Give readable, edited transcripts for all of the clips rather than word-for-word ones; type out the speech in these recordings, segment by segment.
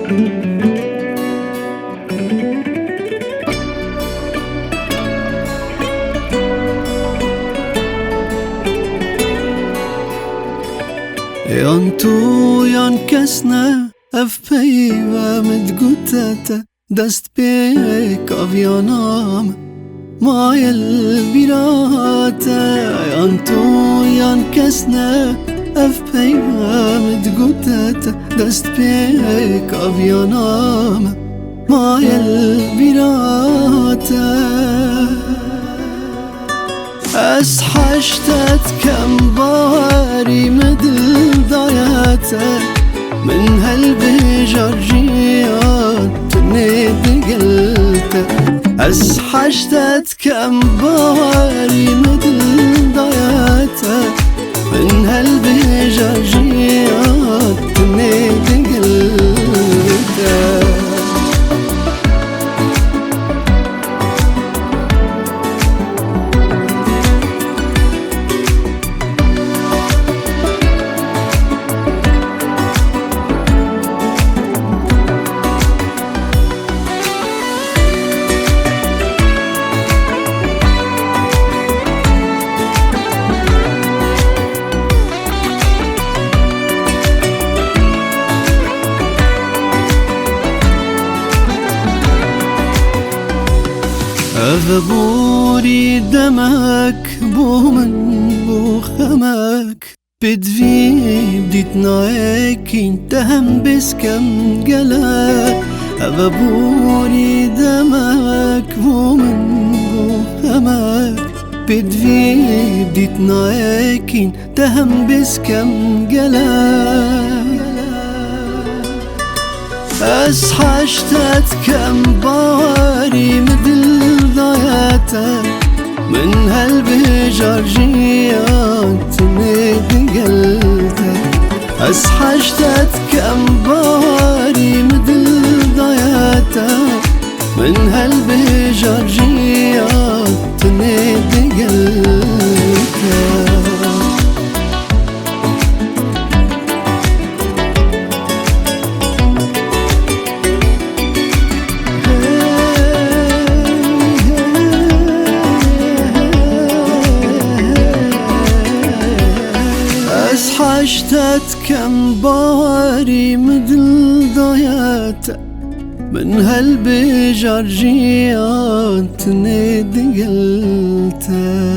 Janë tu, janë kesne, e vpejve me t'gutete, dest pek avjanam, ma البirate. Janë tu, janë kesne, e vpejve me t'gutete, dest pek avjanam, ma البirate. أصحى اشتت كم باري مدل ضيعته من هالبجرجيات تنيد قلته. أصحى اشتت كم باري مدل ضيعته من هالبجرجيات تنيد قلته. أذبوري دمك بو من بو خمك بدفي بديت نايكين تهم بس كم قلك. أذبوري دمك بو من بو خمك بدفي بديت نايكين تهم بس كم قلك. أصحى اشتت كم باري مدل ضيعته من هالبجرجيات تنيد قلته. أصحى اشتت كم باري مدل ضيعته من هالبجرجيات تنيد قلته. أصحى اشتت كم باري مدل ضيعته من هالبجرجيات تنيد قلته.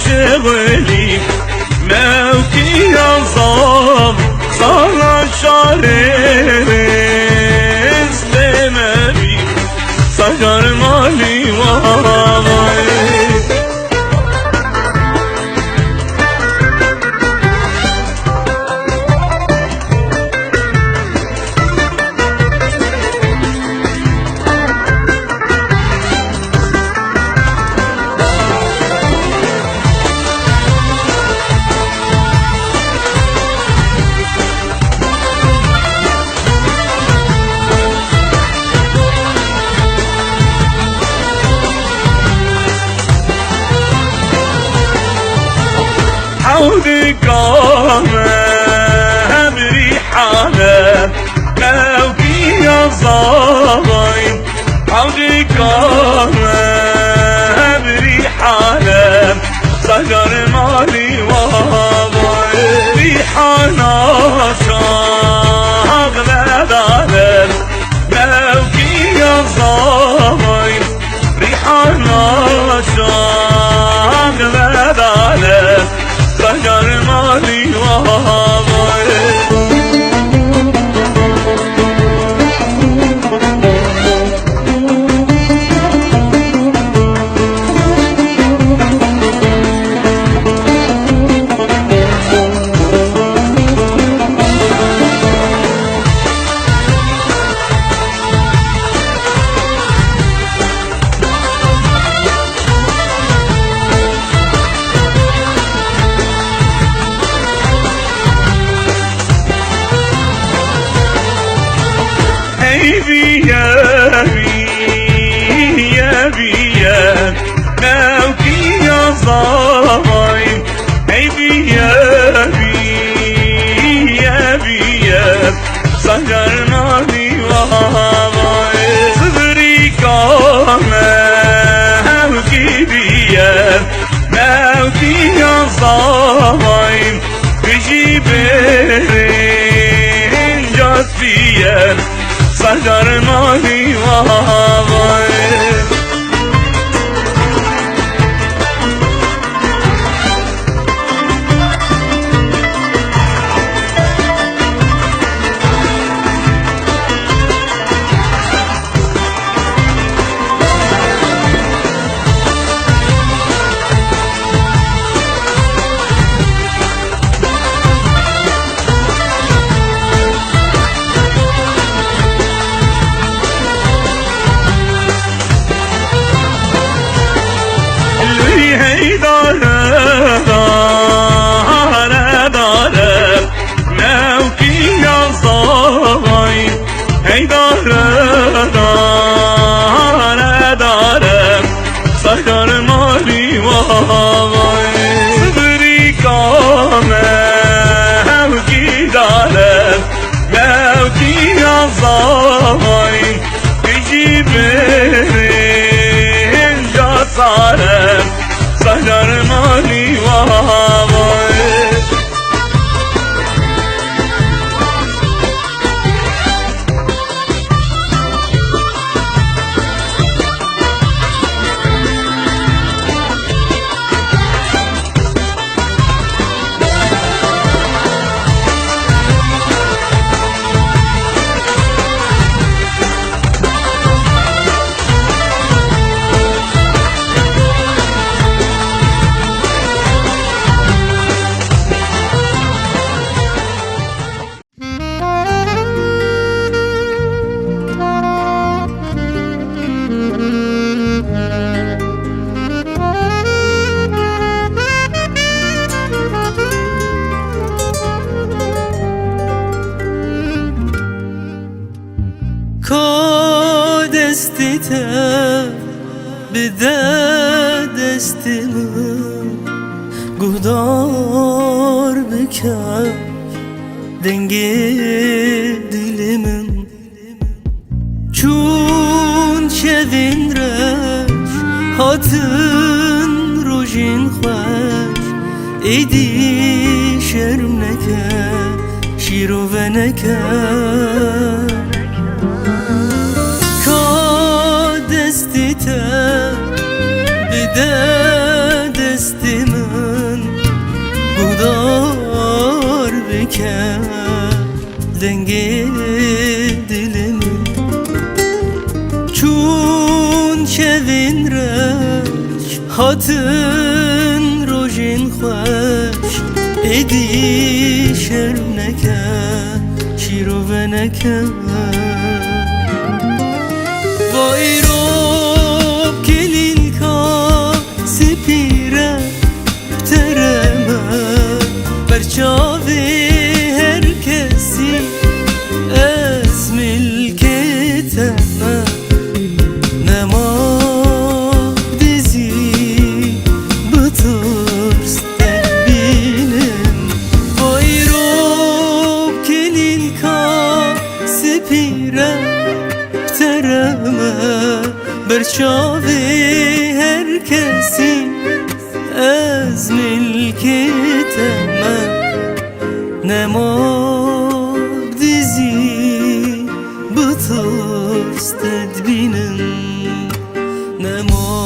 شغلي موكي يظام صار شعري استمري صغر مالي وضعي عودي كامل بريحانة موكي يا صايم عودي كامل بريحانة صغر مالي وضعي ريحانة شاغلة دارم موكي يا صايم ريحانة شاغلة دارم صغر مالي وضعي يا بيا موكي يا صايم يا بيا صغر مالي وضعي صبري كامل موكي بيا موكي يا صايم بجيبين جات فيا صغر مالي وضعي صغر مالي وضعي صبري كامل موكي دارم موكي يا صايم بجيبين جات صارم صغر مالي وضعي دستته بده دستمı Guhdar bükər dengi dilimin Çun şevin reş hatın rojin xoş Edi şerm neke şiro ve neke دستته بده دستمه نکه دنگ دلمی چون شوین رش هاتن روژین خوش ایدی شرم نکه شیرو و نکه وای روب کلین کا سپیره ترمه برچاوی هر کسی از ملکتمه نما دیزی بطرس بینم وای روب کلین کا سپیره ترمه برچاوی هر کسی از ملکتمه نما دیزی بطرس تدبینم نما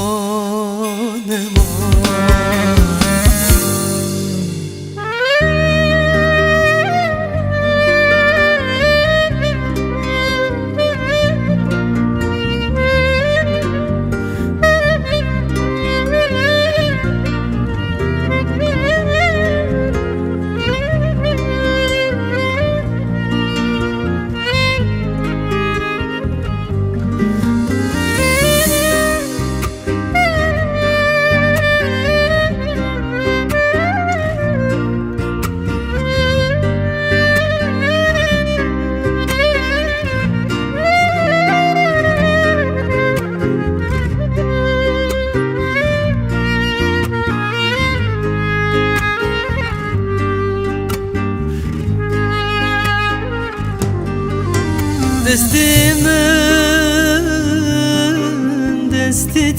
دستی من دستی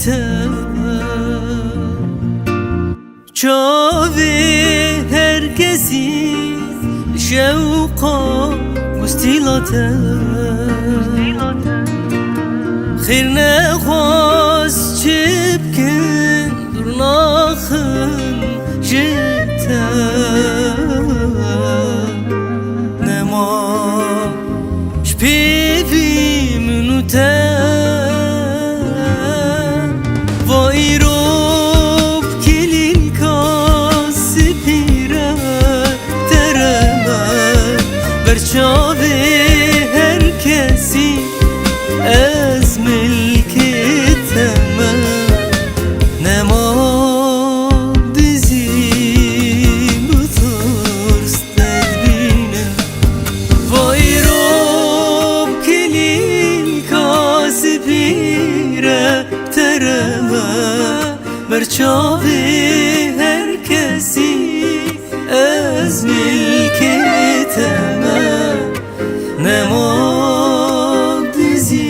چاوی هر کسی شوقا مستیلاته خیر نخواست چه بکن درناخن جتا نما شپیوی منوته وای روب کلین کا سپیره ترمه برچاوی هر کسی از ملکتمه نما دیزی بطرس تدبینه وای روب کلین کا سپیره ترمه برچاوی هر کسی از ملکتمه نما دیزی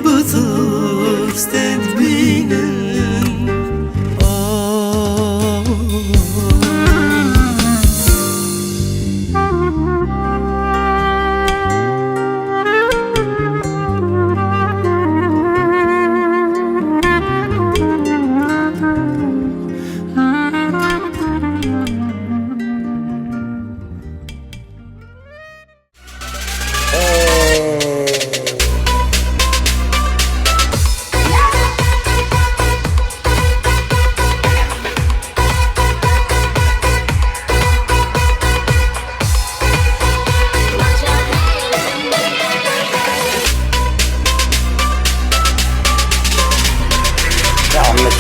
بطرس تدبینه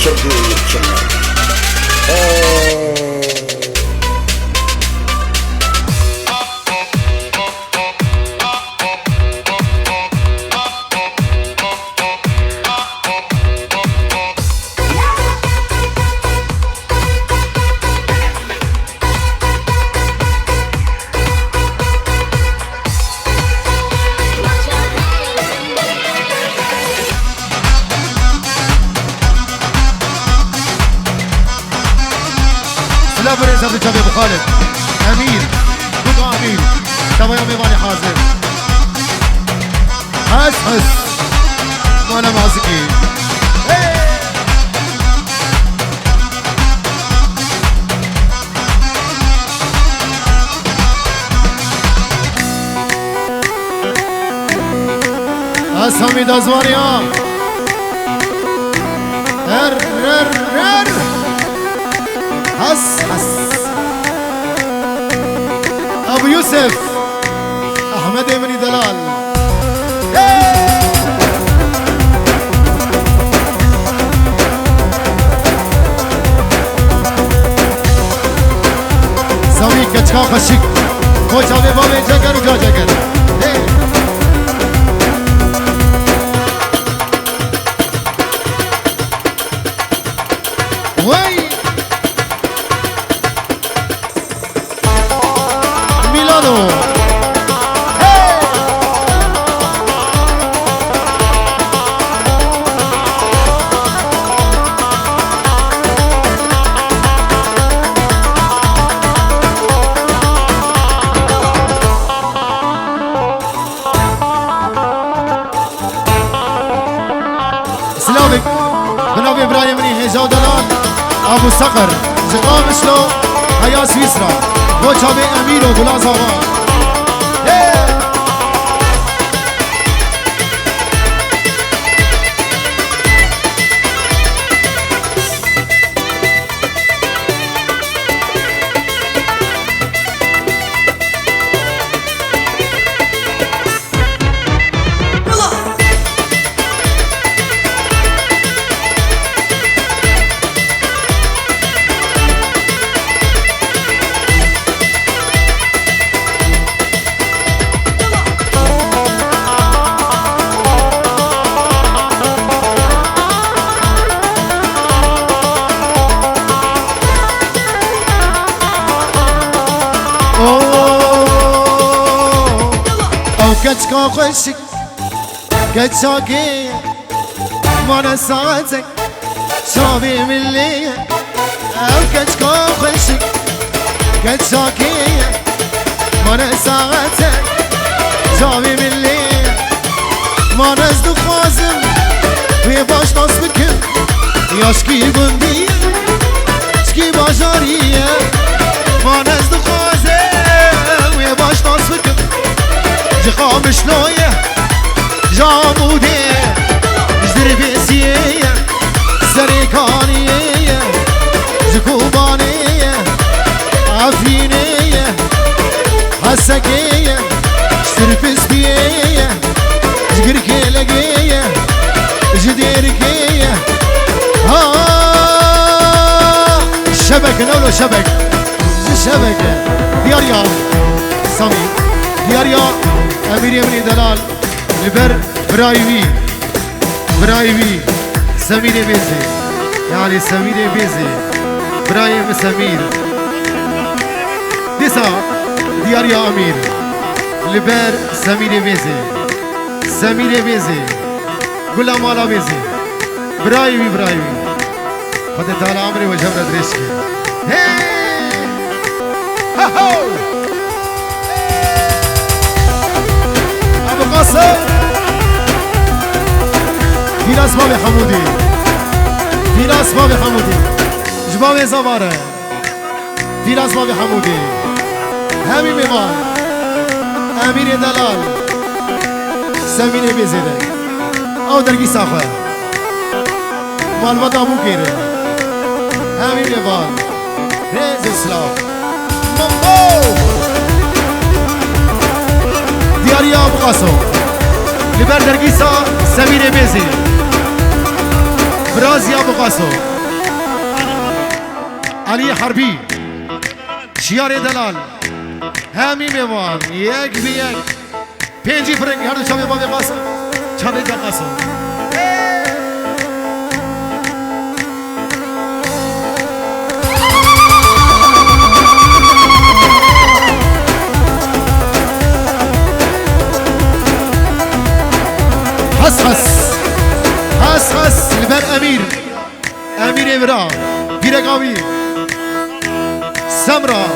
شدي يتشمل لا بريز ابو جابي ابو خالد امين دودو امين تبا يومي ماني حاضر حس وانا ماسكي اسامی دازوانیا هر حس ابو يوسف احمد بن دلال سامی کچکا خشک خوش آبی بابی جگر و جا جگر وی میلانو سلامك بنابي ابراهيم مني هجا دلال ابو صقر زقام شلو هيا سويسرا وجابي اميرو بلازاوا كتكا خشك كتشاكي وانا ساعتك شافي من لي او كتكا خشك كتشاكي وانا ساعتك شافي من لي ما نزدو خازم وي باش ناس بكم ياشكي بندي شكي باجارية ما نزدو خازم وي باش ناس بكم جخام شلوية جامودية جدربيسية سريكانية جكوبانية عفرينية حسكية جدربيسية جقركيلقية جديركية الشبكة نولو شبك الشبكة دياريا سامي دياريا امير يمني دلال لبر برايوي سمير بيزي يعني سمير بيزي برايم سمير ديسا دياريا امير لبر سمير بيزي قول مالا بيزي برايوي خد تعالى عمري وجبنا دريشكي هاو قصر في ناس بابي حمودي جبابي زمارة في ناس بابي حمودي همي ميمان امير دلال سمير بيزيدك او درقي ساخة مالبات ابو كيري همي ميمان ريز اسلام ممبو دياريا ابو قاسم لبر درقيسا سمير بيزي برازي ابو قاسم علي حربي شيار دلال همي ميوان يك بيك بينجي فرنگ هر دو شامي بابي قاسم چابي دا قاسم حس لبر امير امرا بيرقاوي سمرا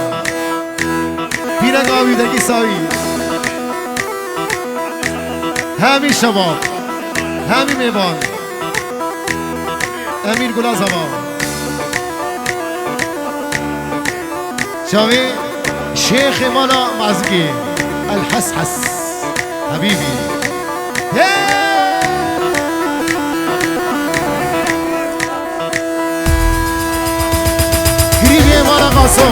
بيرقاوي درقي ساوي همي شباب همي ميوان امير قلازما شاوي شيخ مالا معزقي الحسحس حبيبي قاسو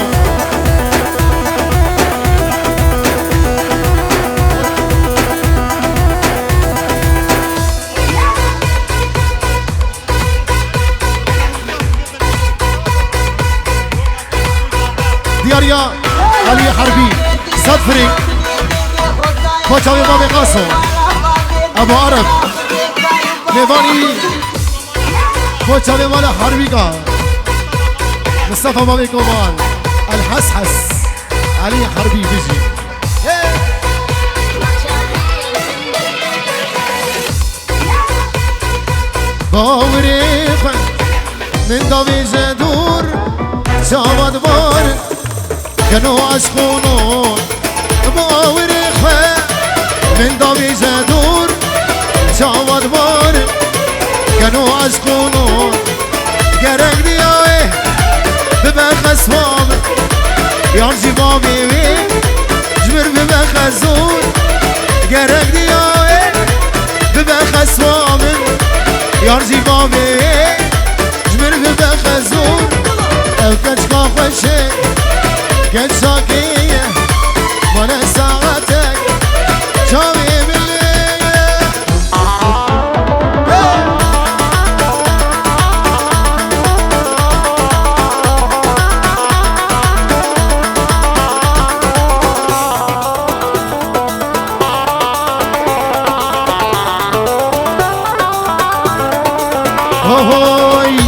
دياريا علي حربي صدفري بوچاوي بابي قاسو ابو عرب ليفاني بوچاوي مال حربي كا مصطفى بابي كومان الحسحس علي حربي بيجي باوريخ من داوي جدور جواد بار كانوا عشقونون باوريخ من داوي جدور جواد بار كانوا عشقونون گرگ دیای ببخ سوام یار جیبامی وی جبر ببخ زور گرگ دیای ببخ سوام یار جیبامی وی جبر ببخ زور او کچکا خوشه گل شاکیه من ساعتک چاوی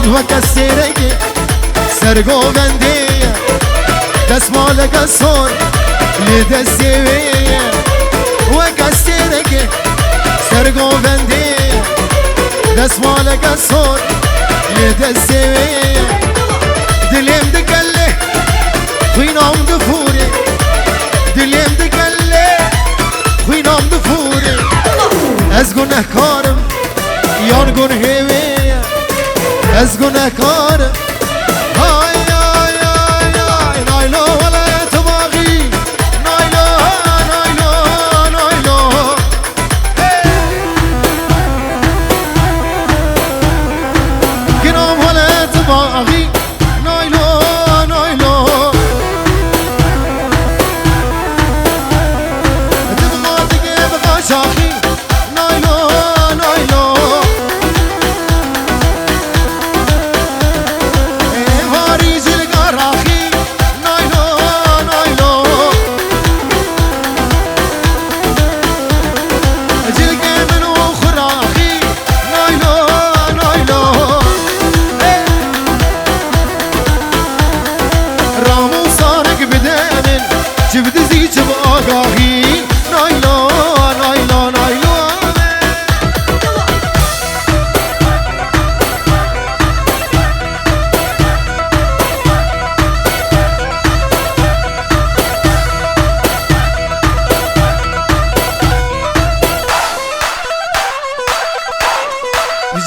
وكسرك سرقو بندية دسمالك الصور لدسيوية وكسرك سرقو بندية دسمالك الصور لدسيوية دليم دكالي وينام دفوري دليم دكالي وينام دفوري ازقونه كارم يارقون هيوية ازقونه كارم هاي هاي هاي هاي نايلو ولا تباغي نايلو نايلو نايلو كرام ولا تباغي نايلو نايلو تبغى تجيب غشاخي نايلو نايلو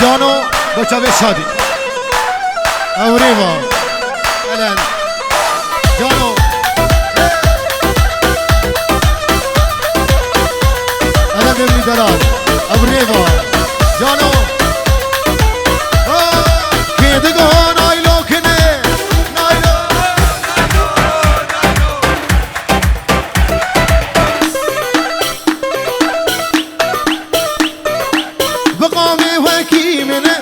جانو بچه شادی اوریوا الان جانو الان ببینی دلال اوریوا جانو که دیگه نایلو کنه نایلو بقامي وكي منه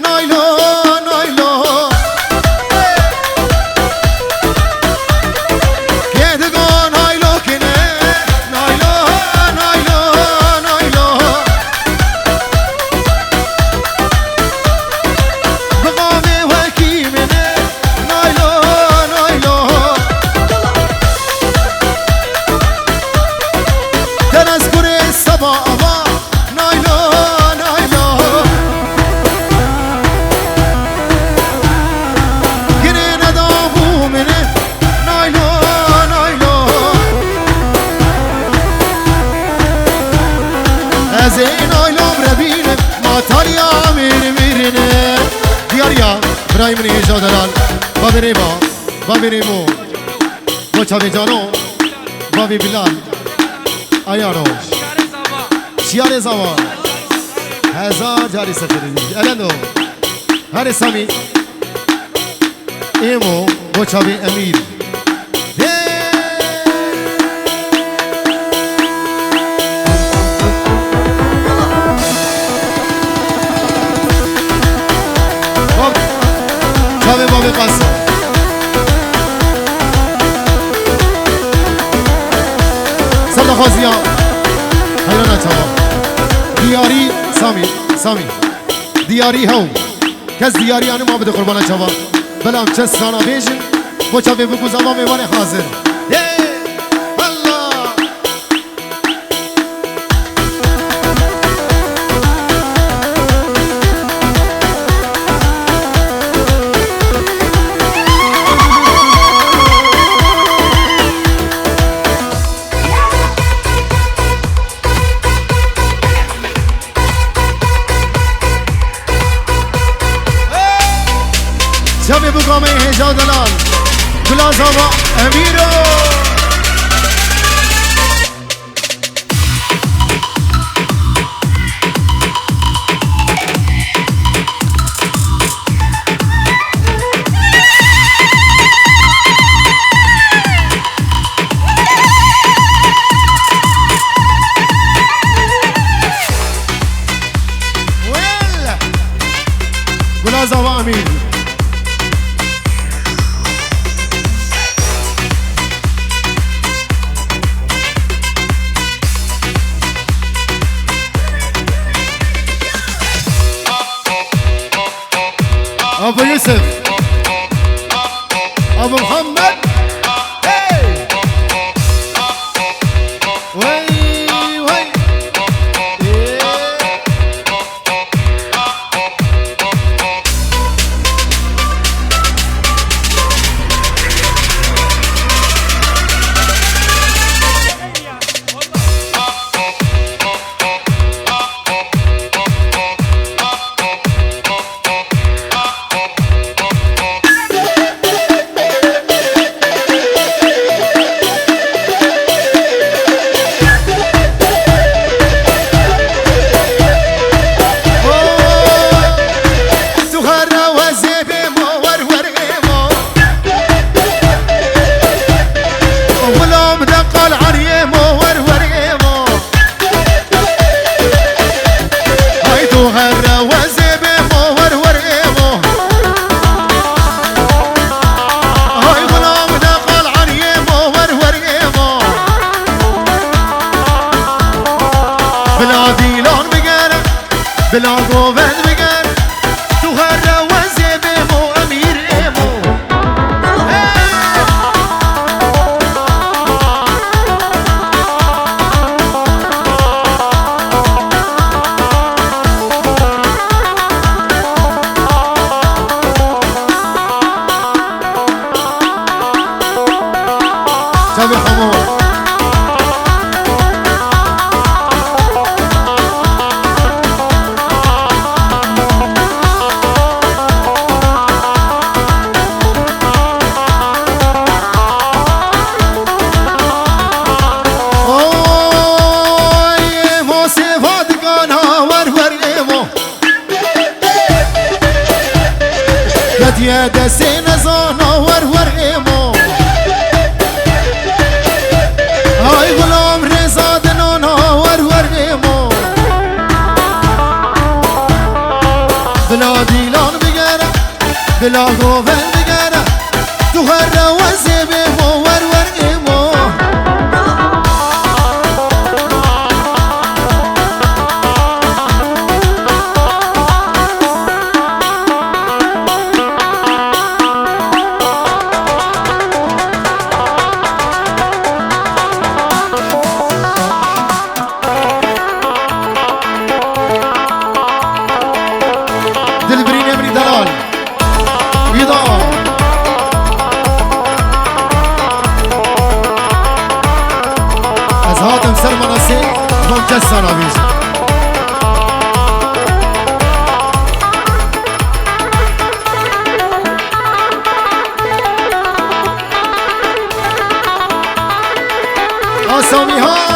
نايلو نايلو كيدغو نايلو كنه نايلو نايلو نايلو بقامي وكي منه نايلو نايلو تنذكر الصبا نايلو زين ايلوم ربينه ما تاليا ميرينه دياريا برايم نيجا دلال بابي ريبا بابي ريمو بوچاوي جانو بابي بلال ايارو شيار زوا هزار جاري سفري الانو هاري سامي ايمو بو چاوی امیر چاوی بابی قاسم صدق خازیان حیرانه چاوا دیاری سامی دیاری هاو کس دیاری آنو ما بده قربانه چاوا بلام چه سانا بیشن بو چاوی بگو زمان میوان حاضر الله چاوی بگو می هجا دلال گلاز آبا امیرو گلاز آبا امیر ابو يوسف ابو محمد هي وي وي بلا گوبند بگر تو هر روزه به مو امیر ایمو شبی خمور يا دسين زانا ور ايمو هاي غلام رزا دنانا ور ايمو بلا ديلان بگره بلا غوفن بگره تو هر روزه بمو ور ايمو هاتم سر مناسي ممتاز نابيز آسامی ها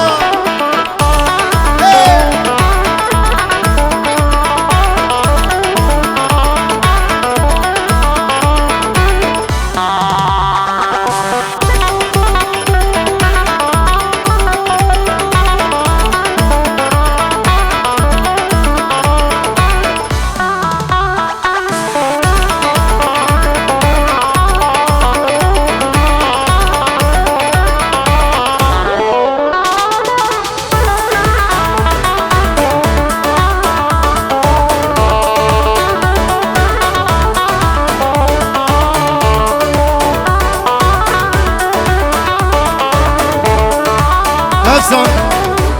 باکستان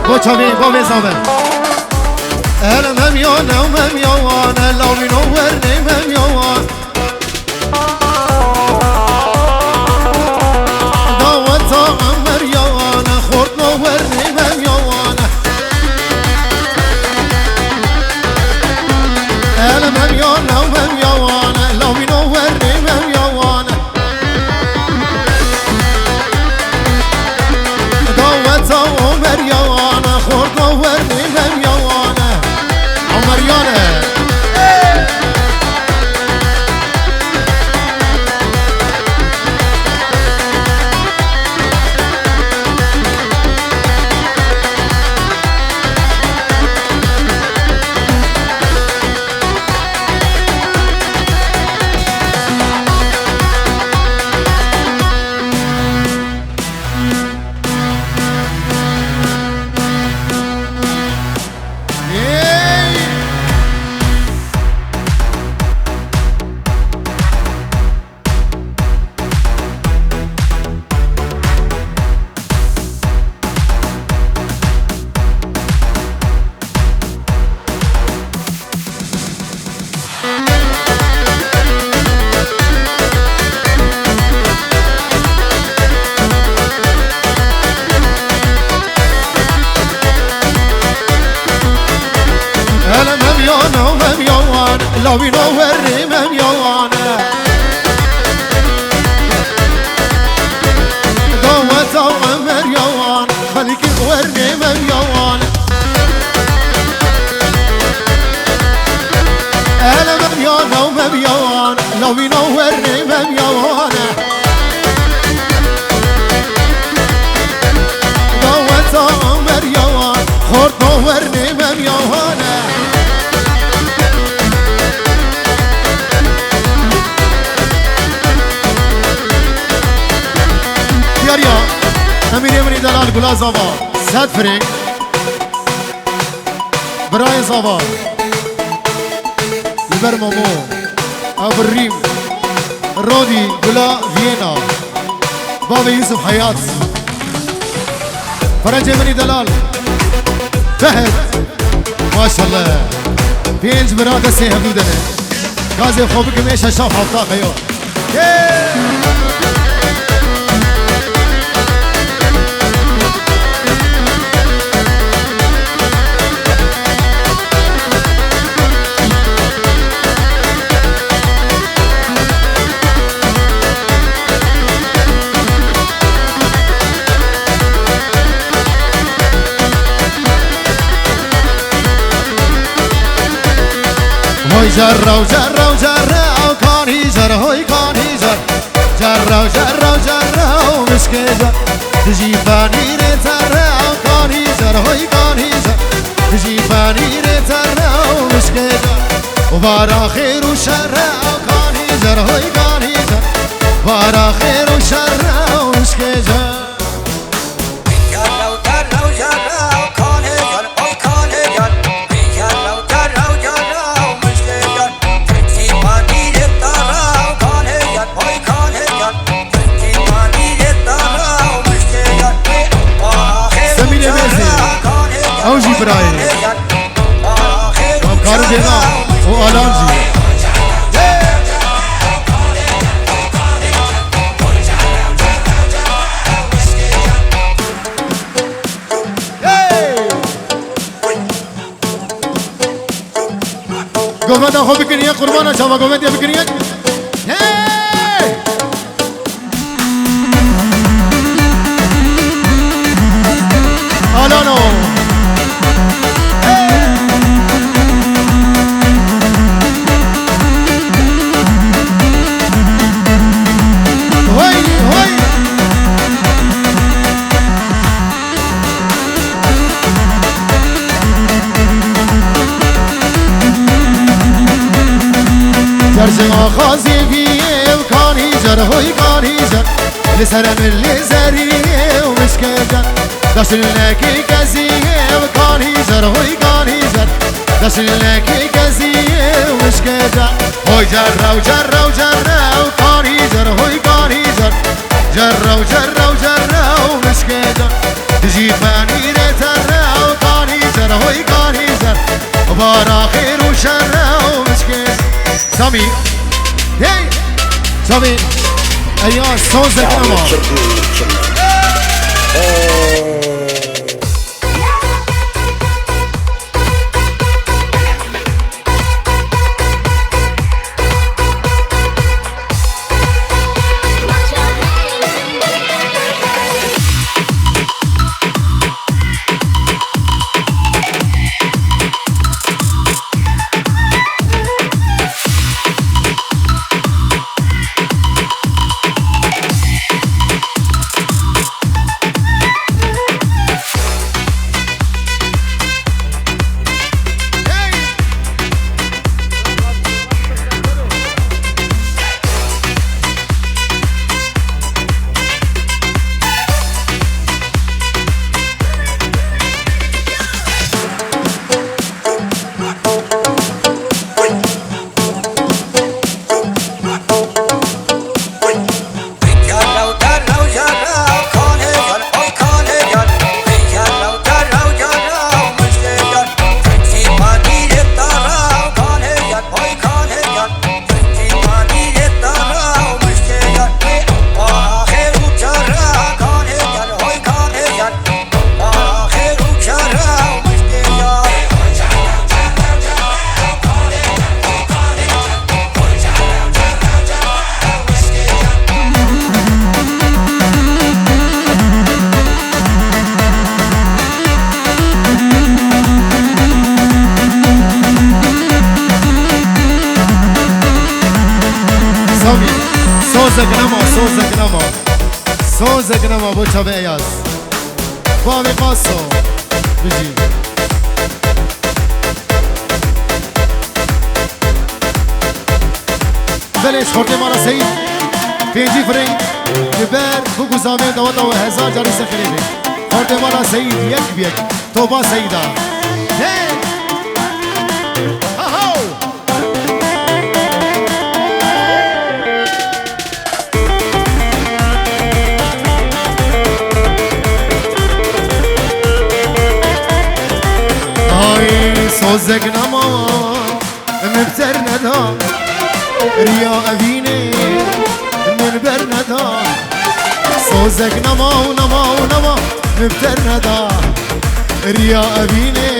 با چاوی با وزاوه الم هم یانه و هم یوانه لاوین و ورنیم هم یوان داوتا عمر یوانه خورد و ورنیم هم یوانه الم هم یانه و هم یوانه لاوین و ورنیم هم یوانه داوتا عمر یوانه خورد و ورنیم هم یوانه عمر یانه لاوین و ورنیم هم یوانه داوتا عمر یوان خلقی ورنیم هم یوانه الم هم یانه و هم یوان لاوین و ورنیم هم یوانه داوتا عمر یوان خورد و ورنیم هم یوانه امیر امری دلال گلا زاوا صد فرنگ برای زاوا لبر مامو ابریم رودی گلا وینا بابا یوسف حیات فرنج امری دلال فهد ماشاءالله پینج براد سی حدودنه غازی خوبی که میشه شاف هفتا خیو هوی جرّا و جرّا و جرّا و کانی جر هوی کانی جر جرّا و جرّا و جرّا و مشکی جر تجی فانی ری ترّا و کانی جر هوی کانی جر تجی فانی ری ترّا و مشکی جر و بارا خیر و شرّا و کانی جر هوی کانی جر بارا خیر و شرّا و مشکی جر اوجی برای کارو دینا و آلانجی گومند آخو بکنیه قربان شما گومند یا بکنیه آلانو جرجما خازی بیه و کانی جر هوی کانی جر لسرم اللي و مشکه جر داشت لکی کزیه و کانی جر هوی کانی جر داشت لکی کزیه و مشکه جر هوی جر و جر و جر و کانی جر هوی کانی جر جر و جر و جر و مشکه جر تجی فانی سامي هي سامي ايوه صوت يا عم زكرمه تشبني يمكن صوت زكرمه ابو شابي اياس فامي قاسو بيجي بلش خورتي مالا سيد بيجي فرين جبار بوكو زامين دوتا وهزار جاري سخريبي خورتي مالا سيد يك بيك توبا سيدا هي هاو صوزك نما مبتر ندا ريا أبيني من بر ندا صوزك نما ونما ونما مبتر ندا ريا أبيني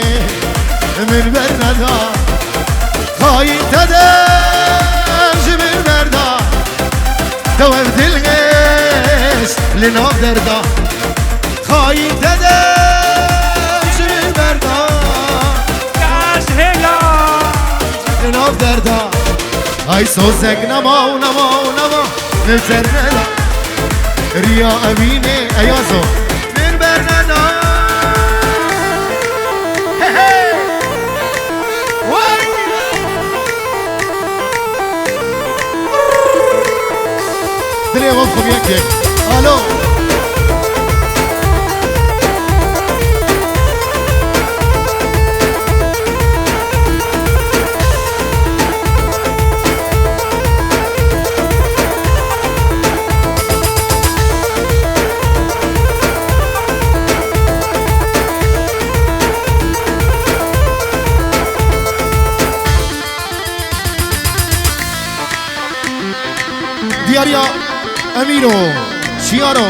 من بر ندا خاين تدم جبل بردا دوام دلغش لناف دردا خاين تدم جبل بردا ناف دردا های سوزک نما و نما و نما نفسر ندا ریا امینه ایازو من بر ندا دلی وقفم یک یک الو دیاریا امیرو شیارو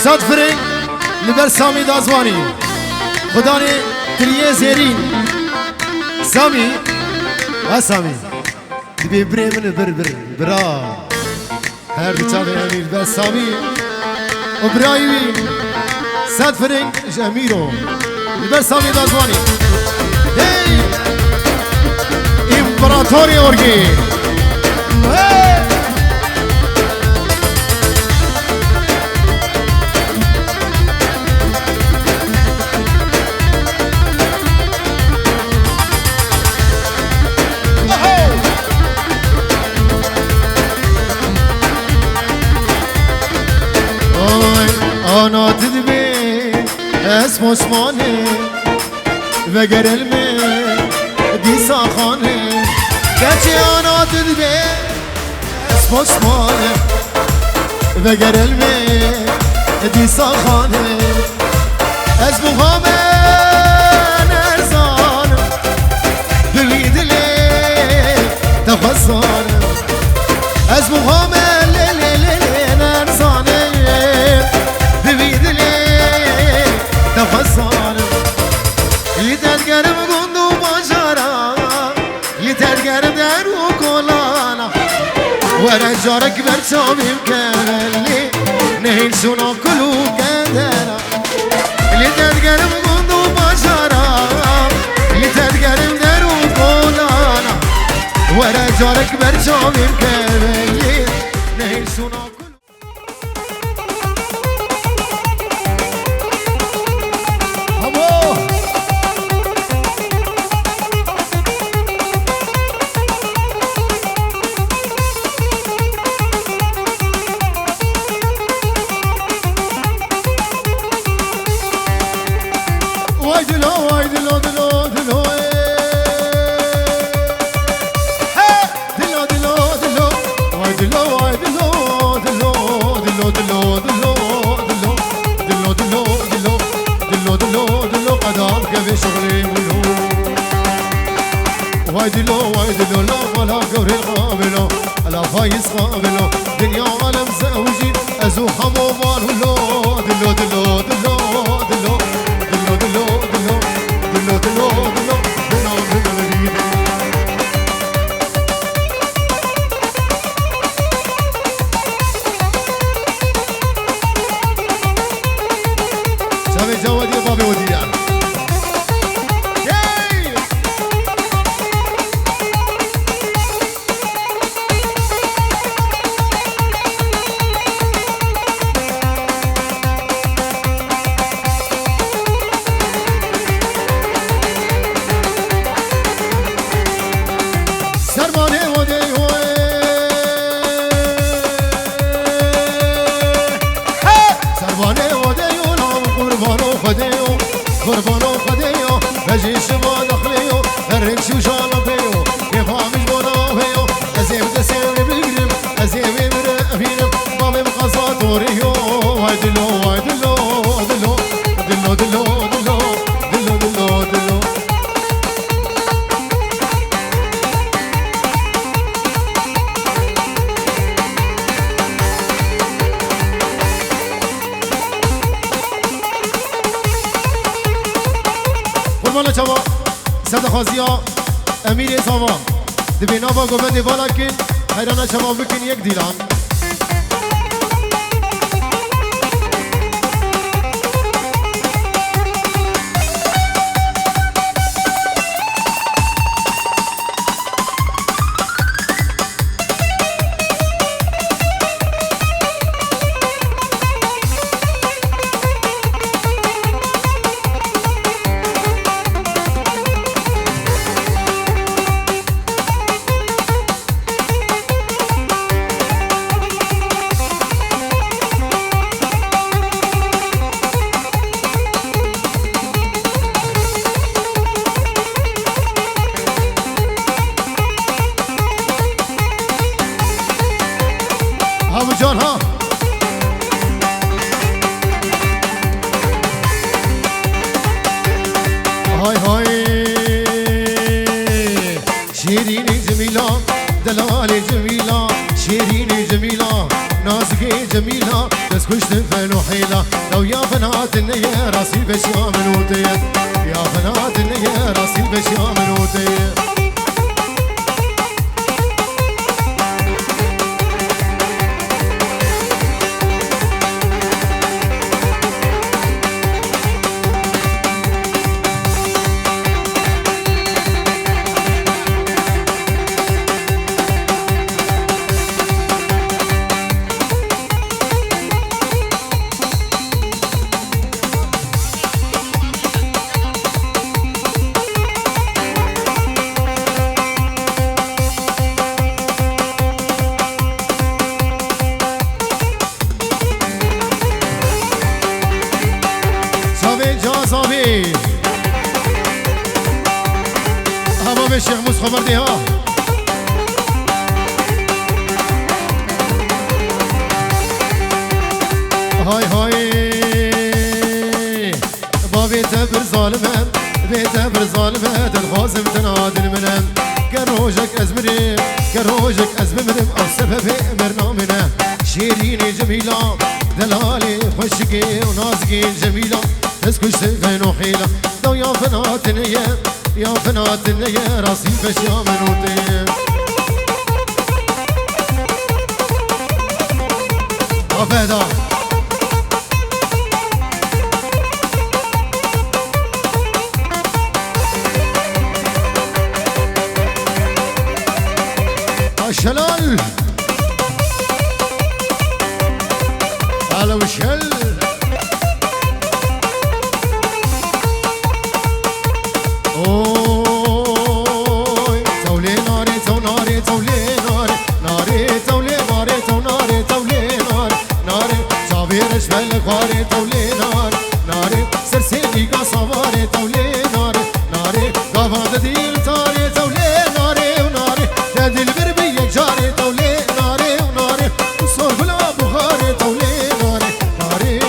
صد فرنگ لبر سامی دازوانی خدا نے تریه زیرین سامی ها سامی دی بری من بر برا هر بچاوه امیر بر سامی و برایوی صد فرنگ امیرو لبر سامی دازوانی هی امپراتوری اورگی هی آنا تدبي اسم عثماني وگر علمي دي ساخاني گرچه آنا تدبي اسم عثماني وگر علمي دي ساخاني اسم غامن ارزان دلي دلي تخص نفسانم از مقامل لیلی نرزانم ببید لی نفسانم یترگرم گندو باشارا یترگرم در و کلانا ورا جارك برشامي مكملي نهيل شنو كلو قدرا اللي تتقرب منذ بشرا اللي تتقرب درو كولانا ورا جارك برشامي مكملي نهيل شنو كلو واي دلو واي دلو دلو دلو دلو دلو دلو واي دلو واي دلو دلو دلو دلو دلو دلو دلو دلو دلو دلو دلو دلو قدام كيف شغلي ولو واي دلو لا ولا قوري القابلو لا فايز قابلو دنيا عالم زوجي ازو حمو مالو دلو دلو دلو دلو دلو دلو دلو دلو دلو دلو شامي جوادي بابي وديان قربانو خديو بجي شما دخليو الرنش وجالبيو يفهمش بناويو ازيب دسير بقرب ازيب برقبينب بابي مقصات وريو واي دلو واي دلو دلو دلو دلو دلو دلو دلو دلو قربانا چوا صد خوازیا امیر زمان دبینا با گوبند والا کن حیرانا چوا بکن یک دیلان ابو جان ها هاي هاي شيرين جميلة دلال جميلة شيرين جميلة نازكي جميلة بس كش تنفن وحيلة لو يا بنات النية راسي بشيا من وطيت يا بنات النية راسي بشيا من وطيت حباب الشيخ موس خبردي ها هاي هاي بابي تبر ظالمة بيتبر ظالمة الخازم تنادل منم كروجك ازمري كروجك أزم مرم أو سبب برنامجنا شيرين جميلة دلالي خشكي ونازكي جميلة اسكش سفن وحيلة لو يا فنات النية يا فنات النية راسي فش يا منوتي عفادا الشلال على وشل اوي تولي ناري تو ناري تولي ناري ناري تولي ناري تو ناري تولي ناري ناري صابير شبل خواري تولي ناري ناري سرسيني قصواري تولي ناري ناري قفاد ديل تاري تولي ناري وناري تدي البربي جاري تولي ناري وناري وصور بلا بخاري تولي ناري ناري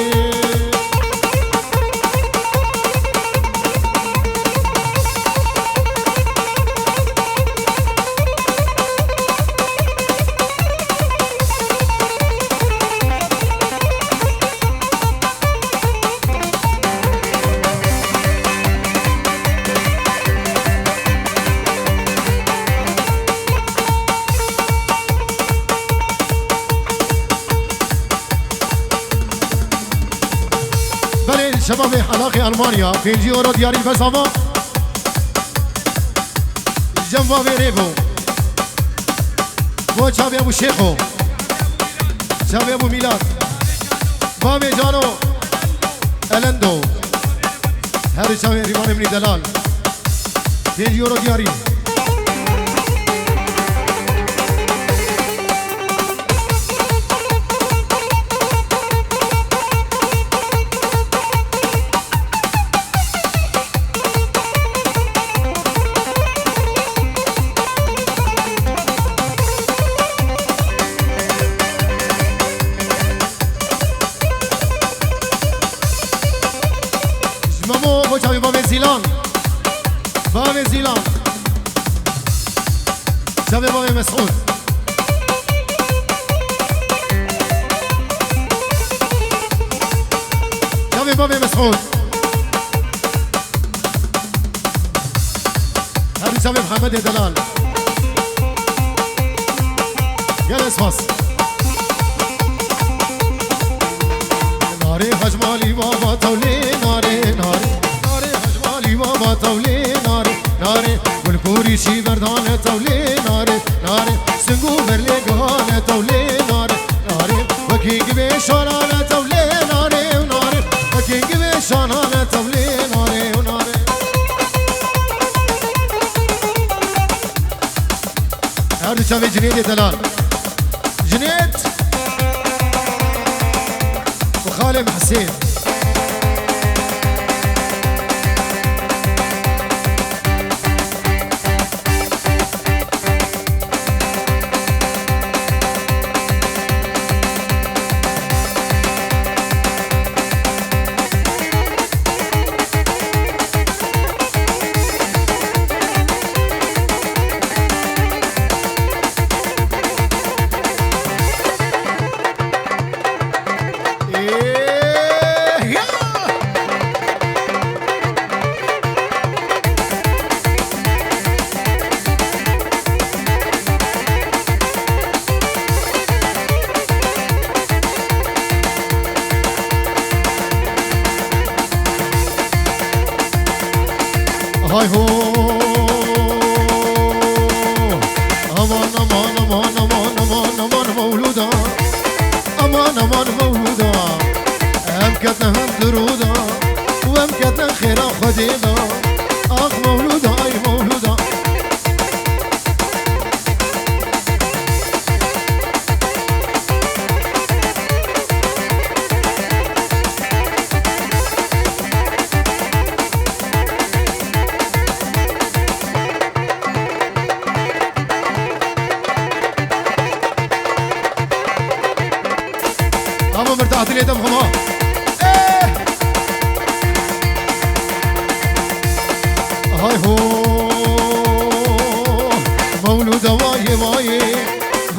بله شباب حلاقي ألمانيا في الجيورو دياري الفلسفة جنبا بيريبو بو شابي أبو شيخو شابي أبو ميلاد بابي جانو ألندو هذا شابي ريمان مني دلال في الجيورو دياري مامو بو شابي بابي زيلان بابي زيلان شابي بابي مسعود شابي بابي مسعود هذا شابي محمد دلال يا اسفاس ناري حجمالي بابا تولي ناري ناري ناري حجمالي بابا تولي ناري ناري والكوري شي بردان تولي ناري ناري سنقو برلي قهان تولي ناري ناري وكيك بيشانان تولي ناري وناري وكيك بيشانان تولي ناري وناري هذا شافي جنيد دلال جنيد وخالم حسين هاي هو امان امان امان امان امان امان مولودا امان امان مولودا هم كتنا هم درودا وهم كتنا خيرا خدينا اخ مولودا اي مولودا اما مرتاحت لي دم خما هاي هو مولودا واي واي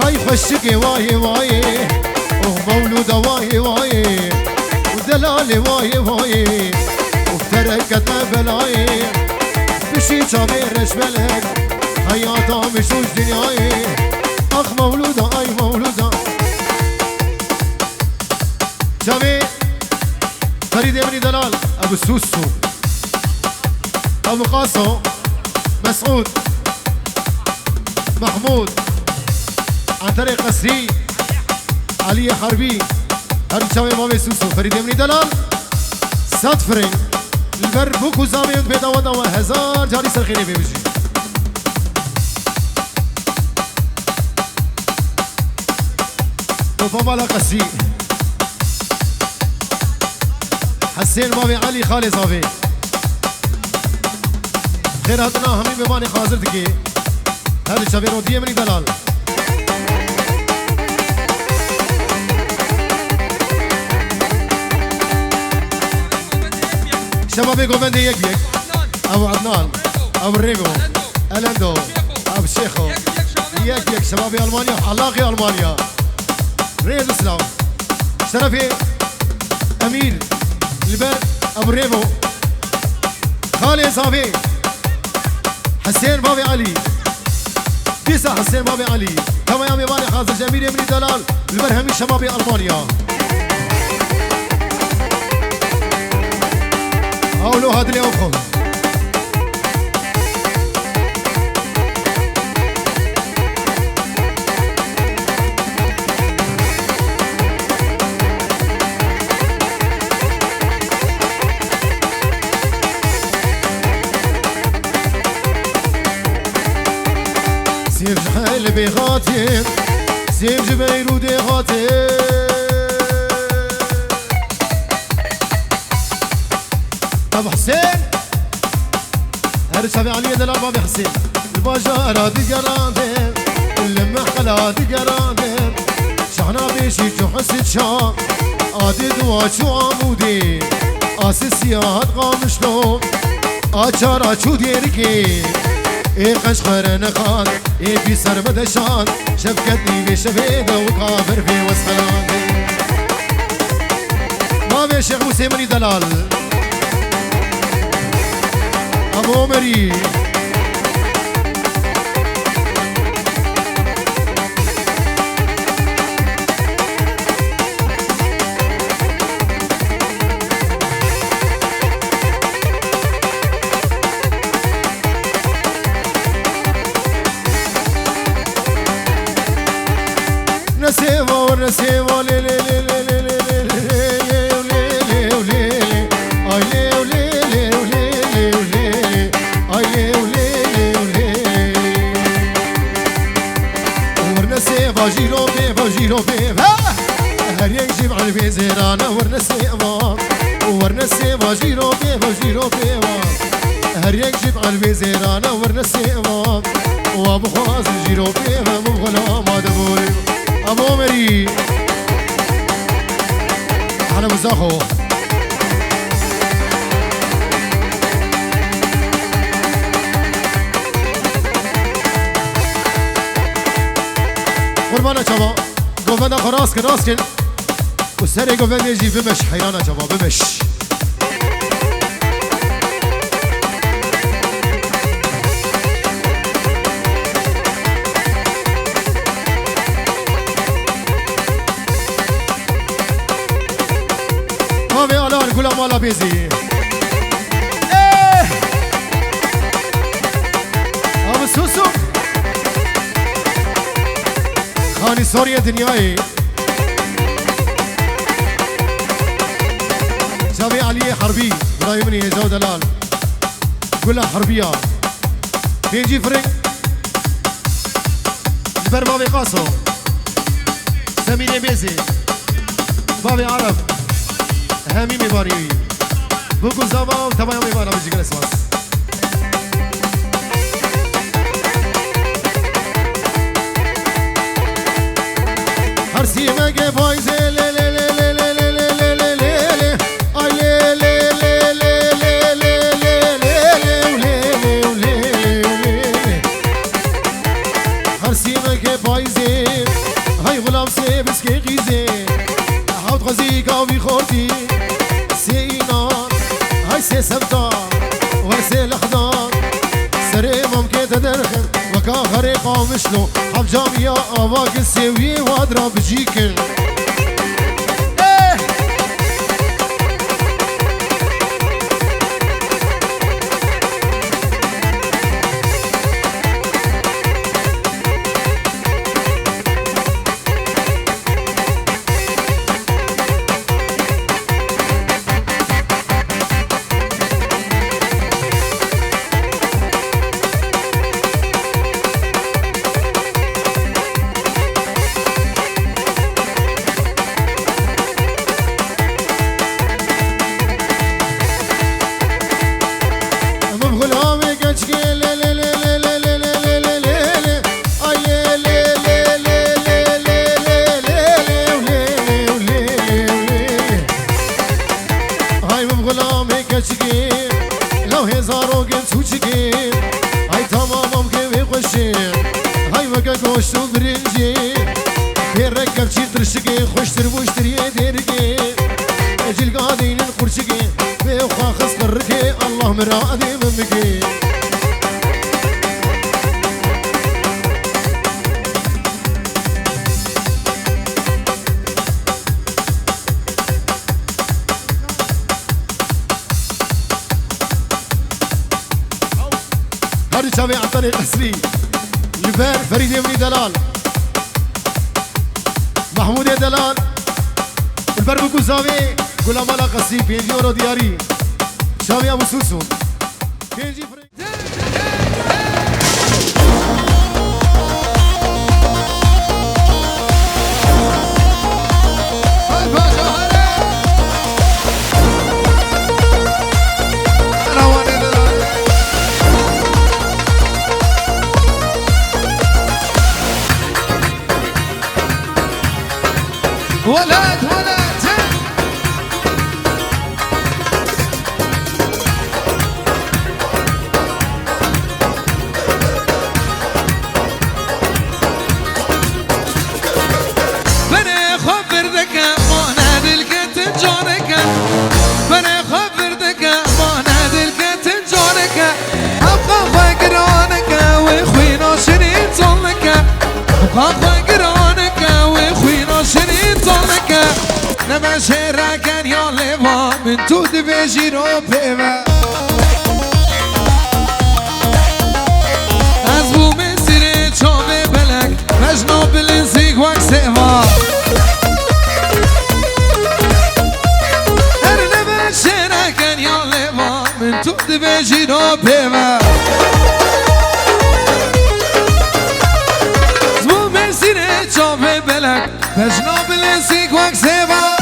هاي خشكي واي واي مولود واي واي ودلالي واي واي وفتركت بلاي بشي شاميرش بلد حياتها مشوش دنياي اخ مولودة اي مولودة شامي فريد ابني دلال ابو سوسو ابو قاسم مسعود محمود عن طريق قسري علي حربي هرم شامي مامي سوسو فريد ابني دلال صدفرين البر بوكو زامي بيدا ودا وهزار جاري سرخيني بيبجي وفمالا قسري حسين مامي علي خالي صافي خير هاتنا همين بماني خازر دكي هذا الشباب وديه مني دلال شبابي قومندي يك يك ابو عدنان ابو الريبو الندو ابو الشيخو يك يك شبابي المانيا حلاقي المانيا ريد اسلام شرفي امير البر ابو الريبو خالي صافي حسين بابي علي بيسا حسين بابي علي كما يامي ماني حاضر جميل يمني دلال البرهمي شبابي المانيا هاولو هاد اللي اوخم سيف جحيل بيغاتي سيف جبيرو دي غاتي ابو حسين هذا شافي علي دلال بابي حسين الباجارة دي قرادين المحقلة دي قرادين شحنا بيشي شو حسد شا آدي دوا شو عمودي آسيسيات قامشلو آچارا شو ديركي اي قشقر نخان اي في سر بدشان شفكتني بشفيدة وكافر في وسخلان ما في شيخ موسى مني دلال ابو عمري نسيبه ونسيبه لي لي لي لي لي جيرو بيبا جيرو بيبا هر يجيب على البيزيرانة ورنسيبا ورنسيبا جيرو بيبا جيرو بيبا هر يجيب على البيزيرانة ورنسيبا وابو خواز جيرو بيبا مبغلا ما دبوري ابو عمري انا مزاخو قربانا شباب قوفنا خراسكن راسكن والسري قوفنا يجي بمش حيرانا شباب بمش ما في الان كلها مالا بيزي ايه ابو سوسو خاني سوريا دنياي شافي علي حربي برايمني زود دلال كلها حربية بيجي فريق البر بابي قاسو سميني بيزي بابي عرب هامي مباري بوكو زابا وتبايا مبارا بيجي كالاسواس هرسي مجي فايزي لي لي لي لي لي لي لي لي لي لي اي لي لي لي لي لي لي لي لي قاوي خورتي سينار هاي سي سبتار ورسي لخدار سري ممكن تدرخن وكا غريقا مشلو حب جامية آواق السيوية وادرا بجيكن گوشت و برنجی پیرک کفچی ترشگی خوشتر بوشتری درگی جلگا دینن خورشگی به خاخص قرگی الله مرادی ممگی هذه شابي عن طريق أسري لبان فريد يمني دلال محمود يا دلال البربكو زاوي كل مالا قصي 5 يورو دياري شاوي ابو سوسو كيجي فريد ولد بني خبر ذك ما نادلك تنجارك بني خبر ذك ما نادلك تنجارك أبقى فقرانك وخوينا شريط صلك أبقى فقرانك وخوينا شريط صلك نما شرك يا لوا من تو دبجي رو بيوا أزبو من سيري شامي بلك مجنو بالنسيق وك سيوا هر نما شرك يا لوا من تو دبجي رو بيوا أزبو من سيري شامي بلك مجنو بالنسيق وك سيوا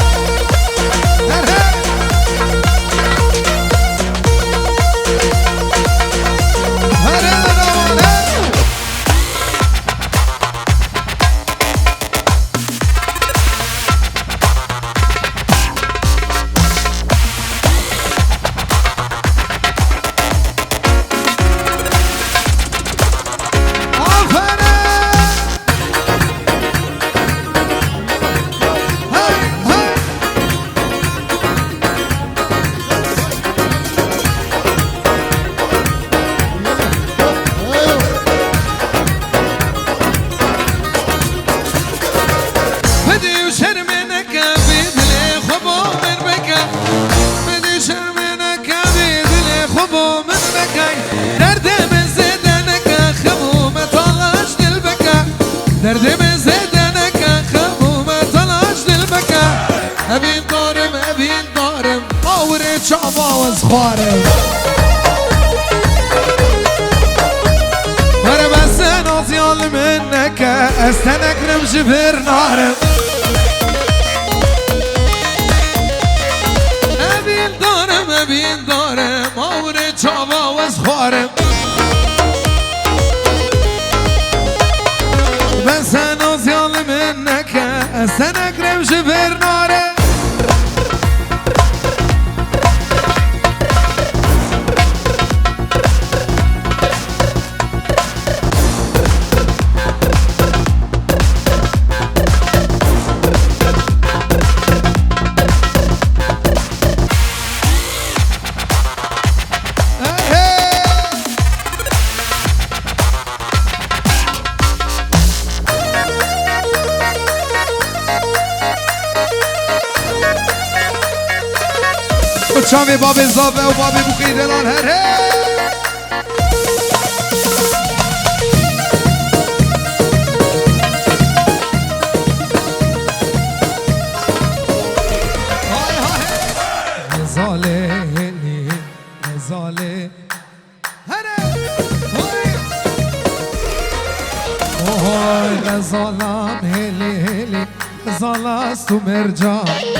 دردي من زيدانك خمومة طلعش للبكا أبين دارم باوري شعبا وزخارم وانا بس ناطيال منك استنك نمشي في نارم أبين دارم باوري شعبا وزخارم بس انا زيال منك استنك نمشي في ناري چاوی بابی زابه و بابی بوخی دلال هر غزاله هلی غزاله هره اوه غزالم هلی هلی غزاله است و مرجان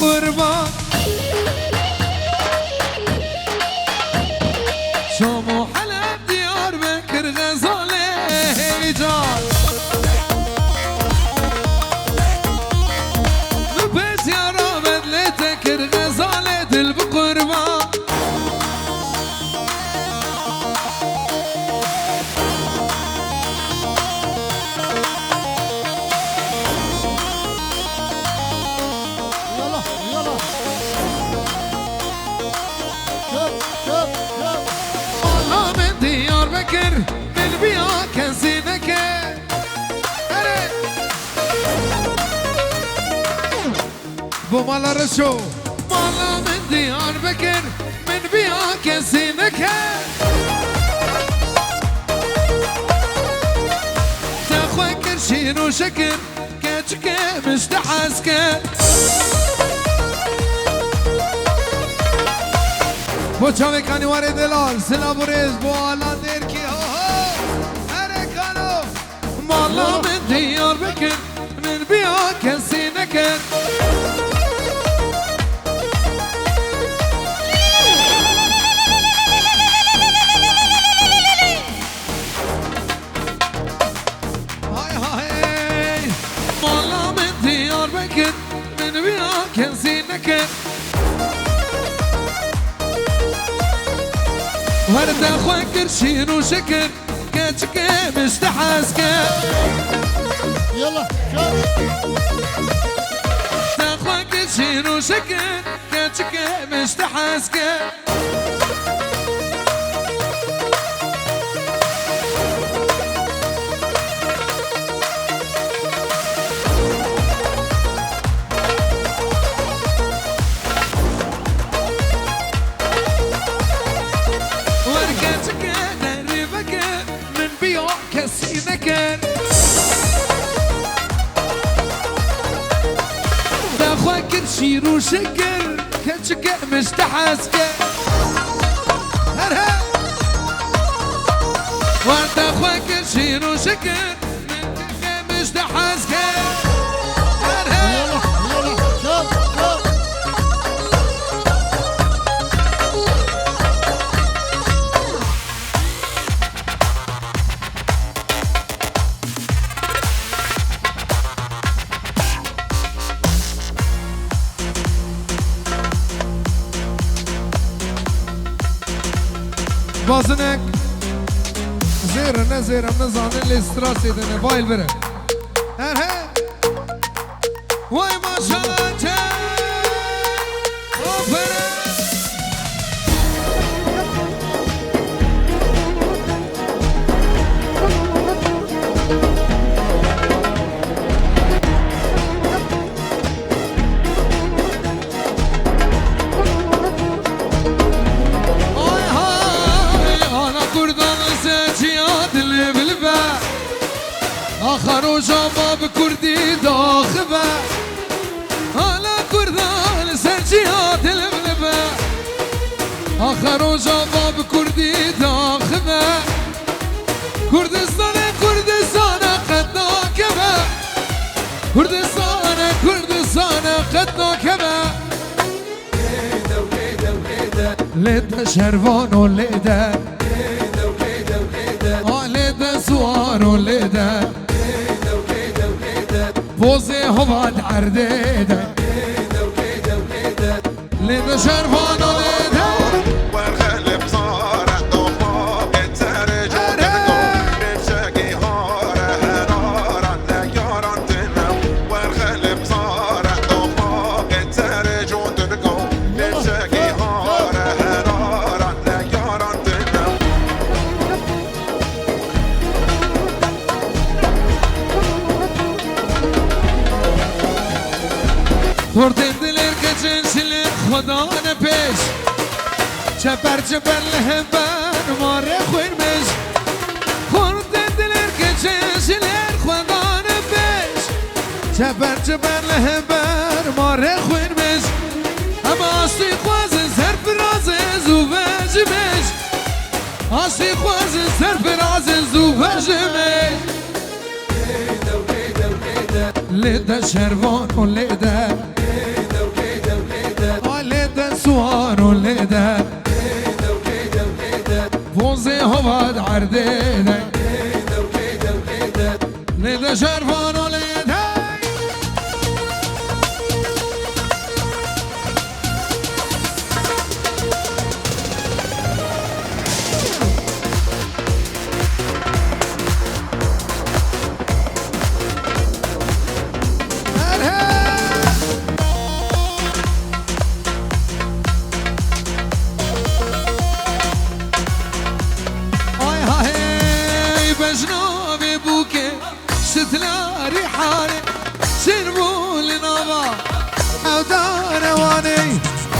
قربان شامو حلب ديار بكر غزالة جان بس يا رابط لتكر غزالة دل بقربان من بيا كنسينك بو مالا رشو مالا من ديار بكر من بيا كنسينك تاخوي كرشين وشكر كاتشك مشتحسك بو چاوی کانی واری دلال سلا بریز بو آلا دیر کی هره کانو مالا من دیار بکن من بیا کسی نکن های های مالا من دیار بکن من بیا کسی نکن ورد اخوك كرشين وشكر كاتشك مستحاسك يلا اخوك كرشين وشكر كاتشك مستحاسك كسينكر داخل كرشين وشكر كاتشك مستحاسك هرها وداخل كرشين وشكر مستحاسك هرها بازنك زير نزير منزان اللي ستراسي دني بايل بره هرها واي ما شاء الله وبره خروجا باب كردي داخبة على كردان سرجيات البلبة خروجا باب كردي داخبة كردستان كردستان قد ناكبة كردستان كردستان قد ناكبة لده شروان و لده لده سوار و لده بوزه هوا درده ده لده شروان و لده والغالب صار ضباب الترج نمشاقي هاره هنارا لا ياران تنم والغالب صار ضباب الترج وترقو نمشاقي هاره هنارا لا ياران تنم خوردن دلر کچن شلر خدا نپیش چپر چپر لهبن ماره خویرمش خوردن دلر کچن شلر خدا نپیش چپر چپر لهبن ماره خویرمش اما آستی خواز سر فراز زوبجمش آستی خواز سر فراز زوبجمش لده شروان و لده لده سوار و لده بوزه هوا درده لده شروان و لده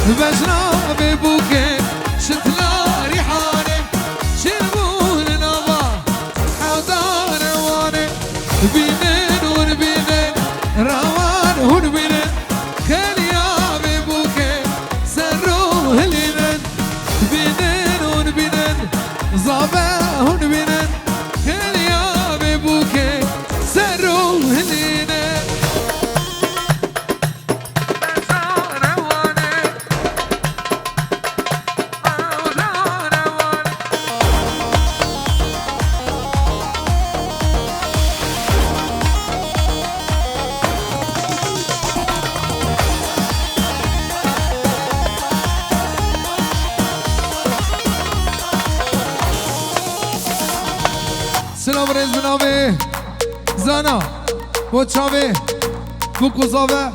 بجنا ببوكي شتلا ريحاني شربوا لنظا حوضان رواني بينين ونبينين روان ونبينين خليا ببوكي سروا هلينين بينين ونبينين زابا ونبينين خليا ببوكي سروا هلينين سلام رئیس بنامه زنا و چاوه و کوزاوه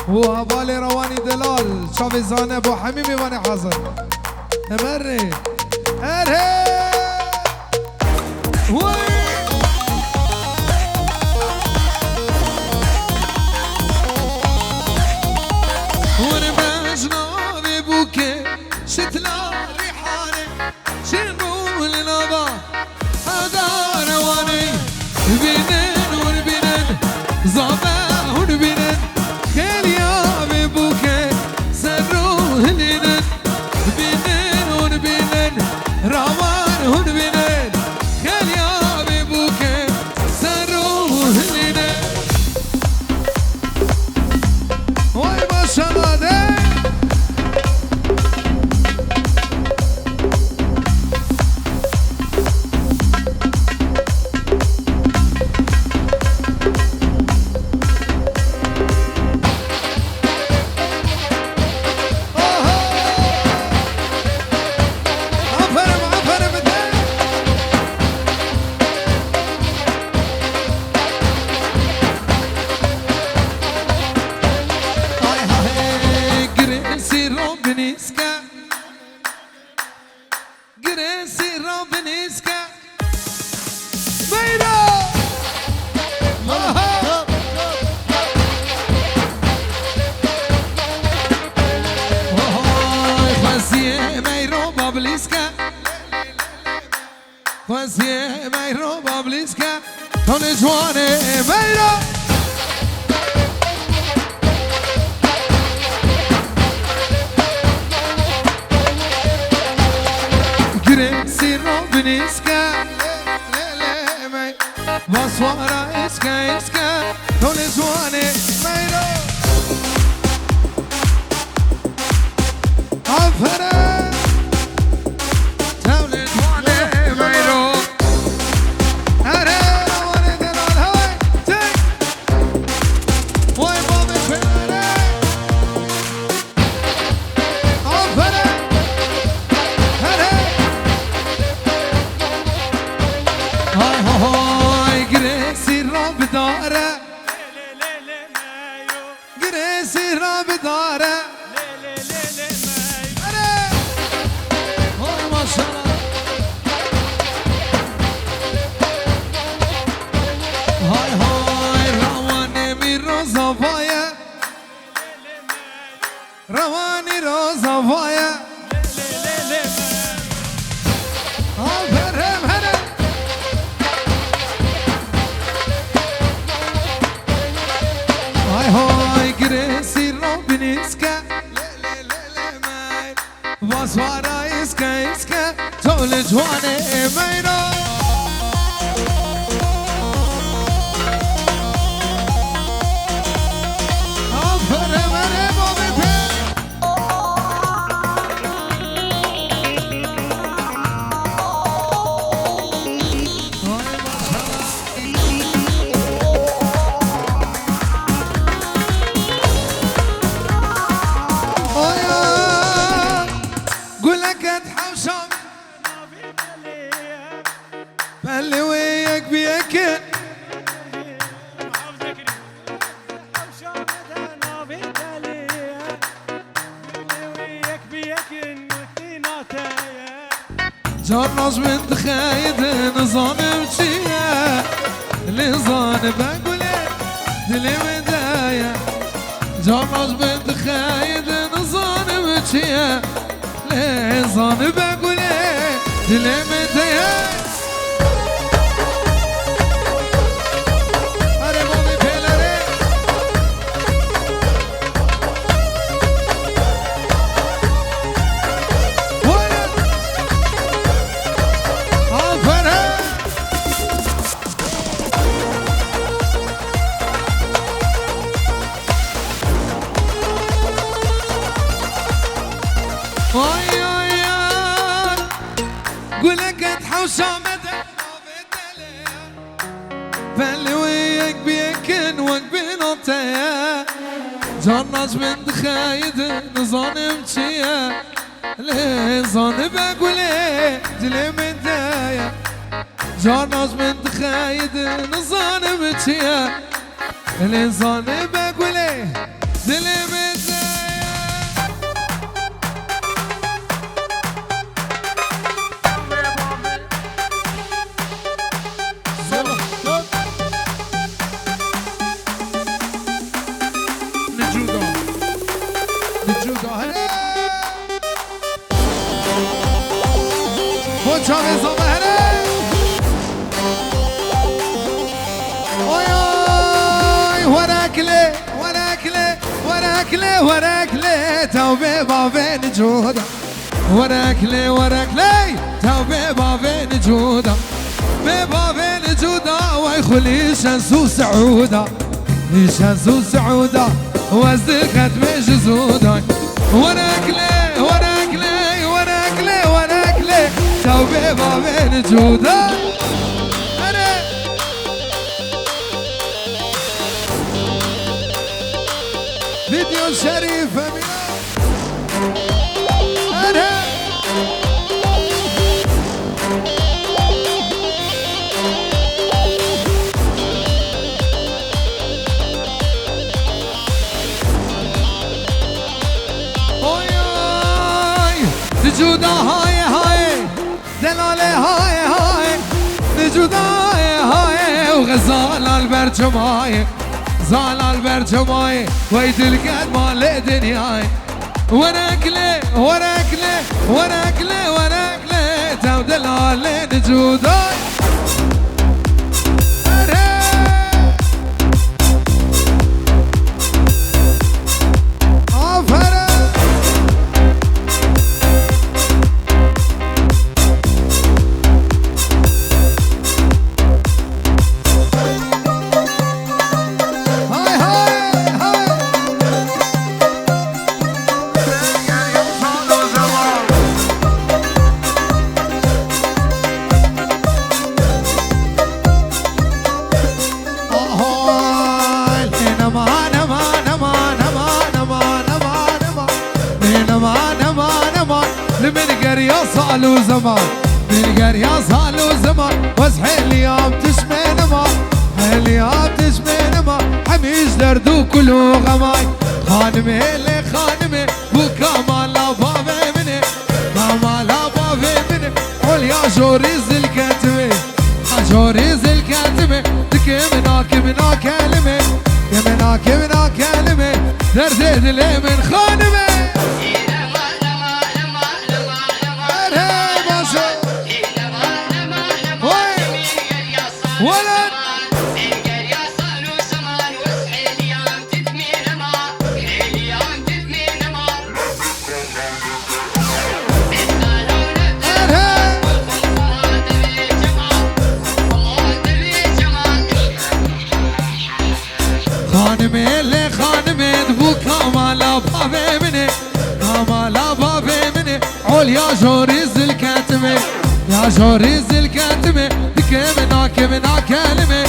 و حوال روانی دلال چاوه زانه با همه میوانه حاضر امره اره وی ونبجنا بوكي شتلا ريحاني شنو لنظام رواني بينن ونبينن زابا ونبينن خليا ببوكي سروا هلينن بينن ونبينن روان ونبينن خليا ببوكي سروا هلينن واي ما شاء الله ده Baswara iska iska Tole zwane Mayro Aferin ما بداره هاي ما شاء الله هاي هاي رواني من روزافايا رواني روزافايا هرم هرم هاي هاي جريسي روبنسكا واسوارا اسكا اسكا تول جواني ميرو اللي وياك بيكن جرس بنت خايد نظام بشيا لظان بقولي دلي بداية جرس بنت خايد نظام بشيا لظان بقولي دلي بداية قولك تحوشة مدى فاللي وياك بيكن وقبين نطيا جرس بنت خايد نظام مشيا لظان بقولي دلي مدايا جرس بنت خايد نظام مشيا لظان بقولي دلي مدايا Çağız Ömer'e Oy oy Varakle Varakle Varakle Varakle Tavbe baben cuda Varakle Varakle Tavbe baben cuda Be baben cuda Vay khuli şansu Sauda şansu Sauda Vazdikat meczuda Varakle Varakle Varakle Varakle توبه بابين جودا أنا فيديو شريف أنا أوي أوي جودا هاي هاي دلالي هاي هاي نجود هاي هاي وغزال البرجماي زال البرجماي ويد القد مال دنياي وركلي وركلي وركلي وركلي تو دلالي نجود هاي من قرية صالو زمان من قرية صالو زمان وزحي اليوم تشمين ما اليوم تشمين ما حميش دردو كله غماي خانمه لی خانمه بو کامالا بابه منه کامالا بابه منه قول یا جوری زلکتمه جوری زلکتمه دکه منا کلمه منا کلمه درد دلی من خانمه ولد خانمه لی خانمه بو کامالا بابه منه کامالا بابه منه عول یا جوری زلکتمه یا جوری زلکتمه دکه منا کلمه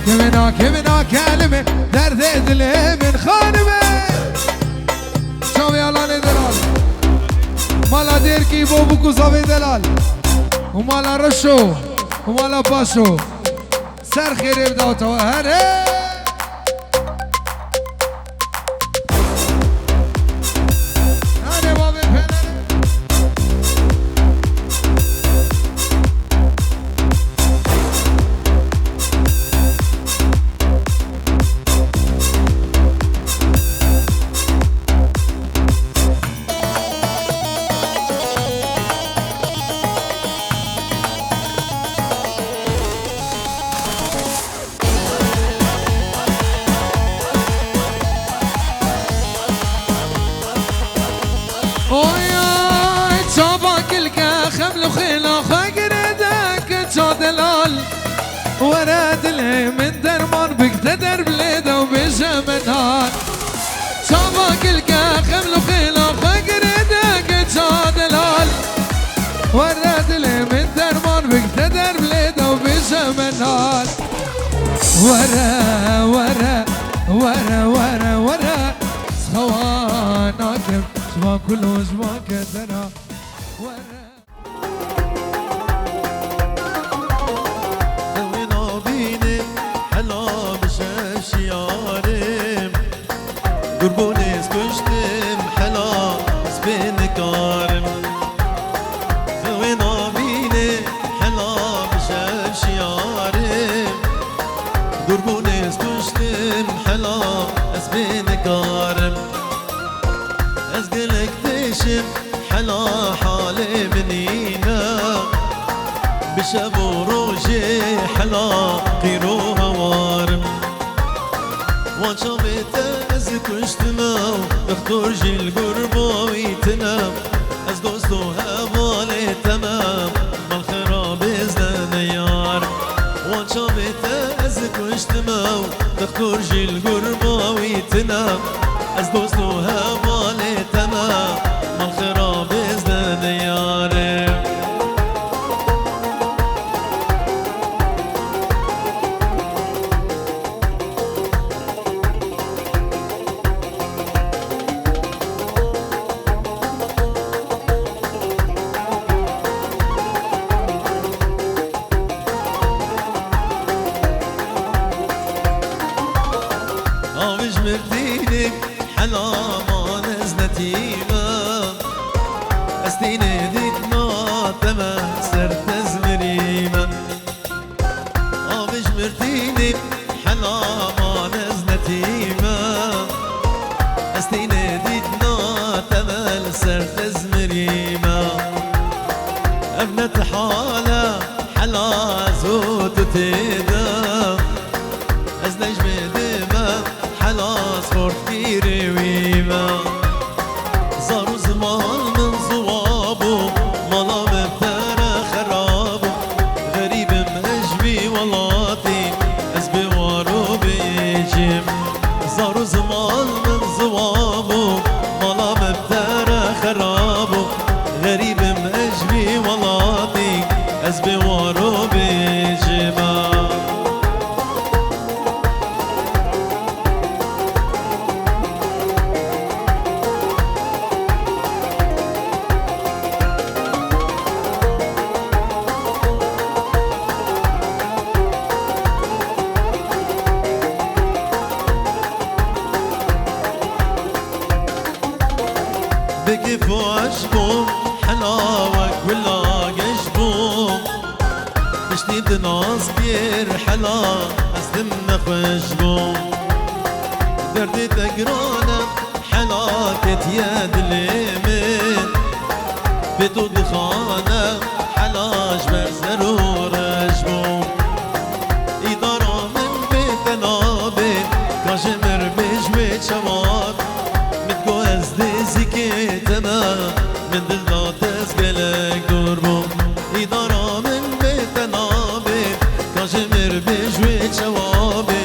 منا کلمه درد دلی من خانمه شاوی الان دلال مالا دیر کی بو بو کساوی دلال و مالا رشو و مالا پاشو سر خیره بداوتا هره وراد لي من درمان بقتدر بليده وبجمنان شابك الكاخم لخيله فقردك جادلال وراد لي من درمان بقتدر بليده وبجمنان ورا ورا ورا ورا ورا سخواناكم شما كله شما كدنا ورا قربونيز كشتم حلا سبين كارم خوين عبيني حلا بشاف شيارم قربونيز كشتم حلا سبين كارم أزقلك تشم حلا حالي منينا بشابو روجي حلا قيرو هوارم وانشابت از کشتمو دختر جیل گربایی تنم از دوست و حوالی تمام مال خراب ازدن یار وانشابت از کشتمو دختر جیل گربایی تنم از دوست و حوالی تمام مال خراب ازدن یارم آوش مردینی حلا ما نزنتیما استینه دید ناتما سر تزمریما آوش مردینی حلا ما نزنتیما استینه دید ناتما سر تزمریما ابنت حالا حلا زود تیدا از نجم دمم حلاس خورد گیره ویما زارو زمان من زوابو مالا مبتره خرابو غریبم اجبی ولاتي از بوارو بیجیم زارو زمان من زوابو مالا مبتره خرابو غریبم اجبی ولاتي از بوارو بیجیم بكيف وعشبهم حلاوك ولا قشبهم تشتيد ناس كير حلا أسلمنا خشبهم دردي تقرانا حلاكة يد اليمين بيتو دخانة حلاج برزرور أجبهم إدارة من بيت نابي كاجمر بجويت شوات متقو أزدي زكي تما من دلنا تزقلك دوربهم إدارة من بيت نابي كاجمر بجويت شوابي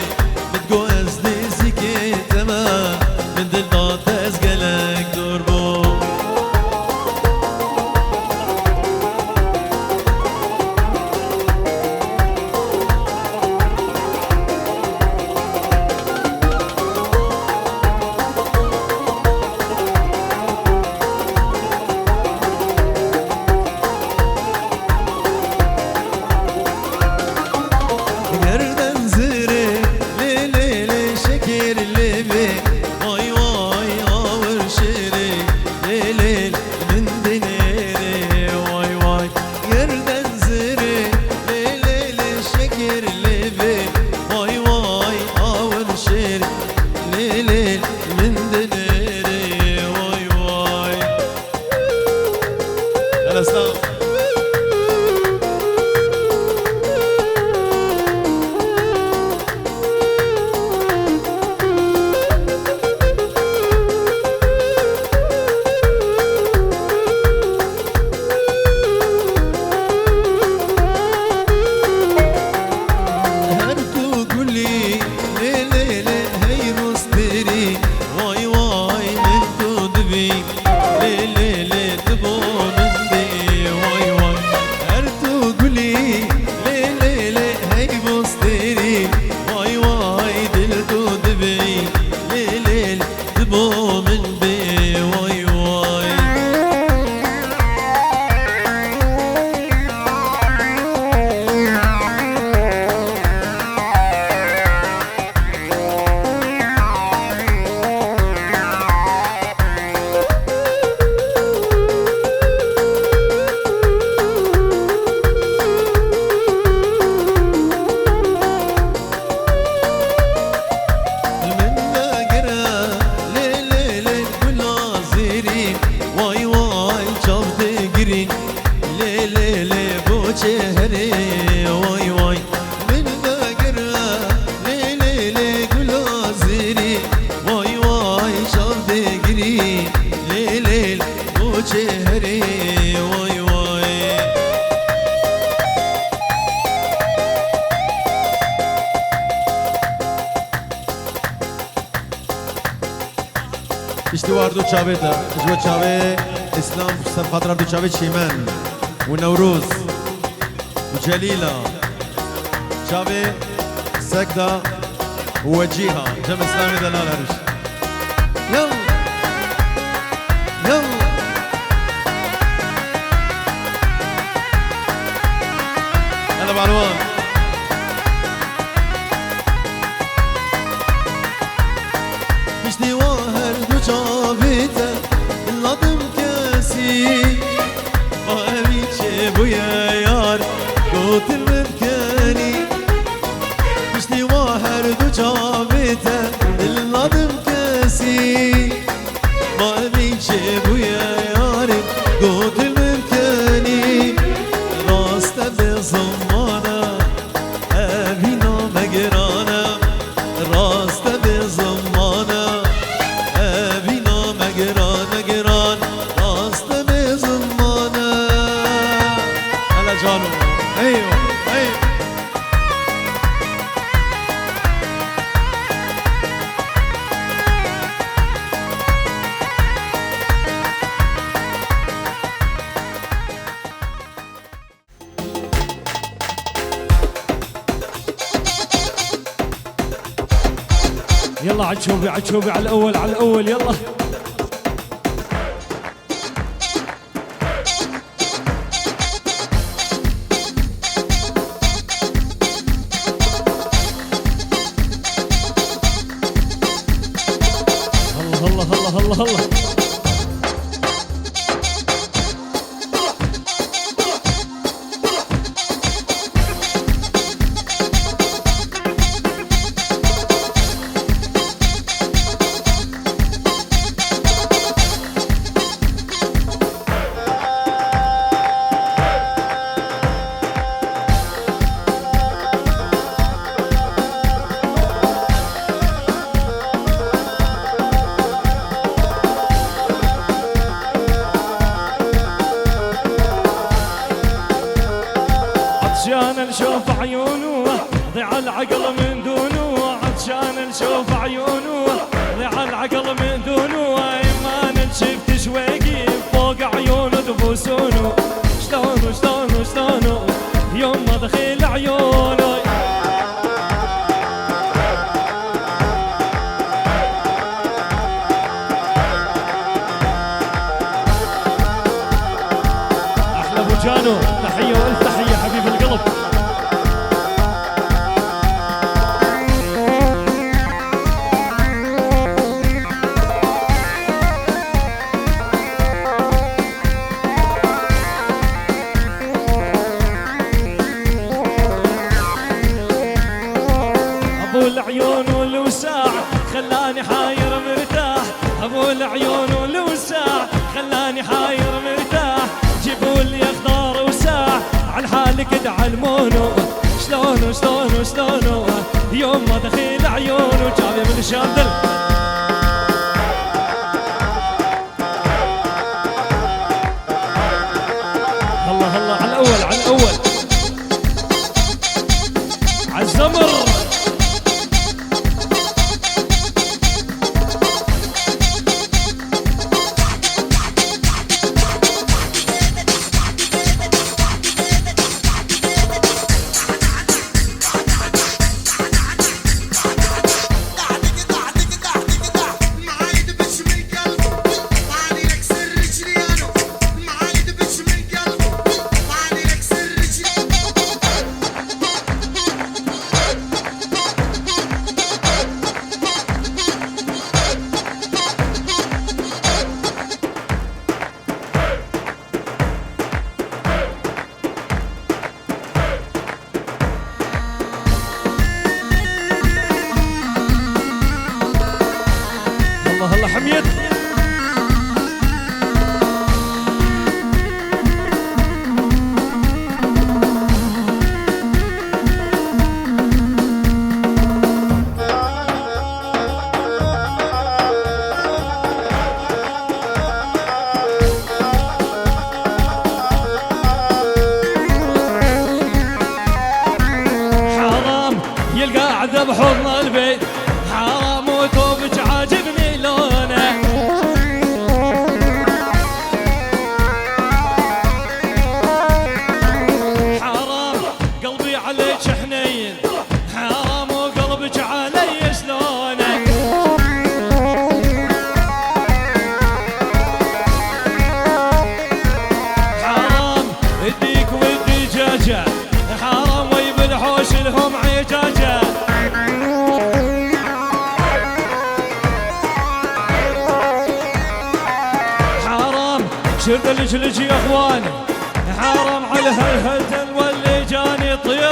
متقو أزدي زكي تما من دلنا تزقلك دوربهم Yerden zire le le le şekerli be vay vay ağır şeri le le min denere vay vay yerden zire le le le şekerli be vay vay ağır şeri le le min denere vay vay. Araslan. اشتوار دو چاوه تا جو چاوه اسلام سر خاطر دو چاوه چیمن و نوروز و جلیلا چاوه سکدا و وجیها جمع اسلامی دلال هرش يلا يلا هلا بعروان ladım kesi Aviçe buya yar Gotil mümkeni İşte vaher du çavete ladım kesi Aviçe buya yar Gotil mümkeni Rasta be zamana Evina megerana Rasta be zamana Evina megerana geran Rasta be zamana Hala canım Eyvah eyvah يلا عالشوبي عالشوبي على الأول على الأول يلا الله الله الله الله الله عطشان نشوف عيونه ضيع العقل من دونه عطشان نشوف عيونه ضيع العقل من دونه ما نشفت شويقي فوق عيونه تبوسونه شلونه شلونه شلونه يوم ما دخل عيونه احلى ابو جانو تحيه والف تحيه حبيب القلب ابو العيون والوساع خلاني حاير مرتاح ابو العيون والوساع خلاني حاير مرتاح جيبوا لي خضار وساع على حالك تعلمونه شلونه شلونه شلونه يوم ما دخيل عيونه جابي من الشاندل الله الله على الاول على الاول على الزمر الله الله حميد حرام يلقى عذب حضن البيت حرام وثوبك عاجبني لونه حرام قلبي عليك حنين حرام وقلبك علي شلونه حرام اديك ودي جاجه حرام ويبلحوش لهم عجاجه حرام شرد الجلج يا اخواني حرام على هالهزل واللي جاني طير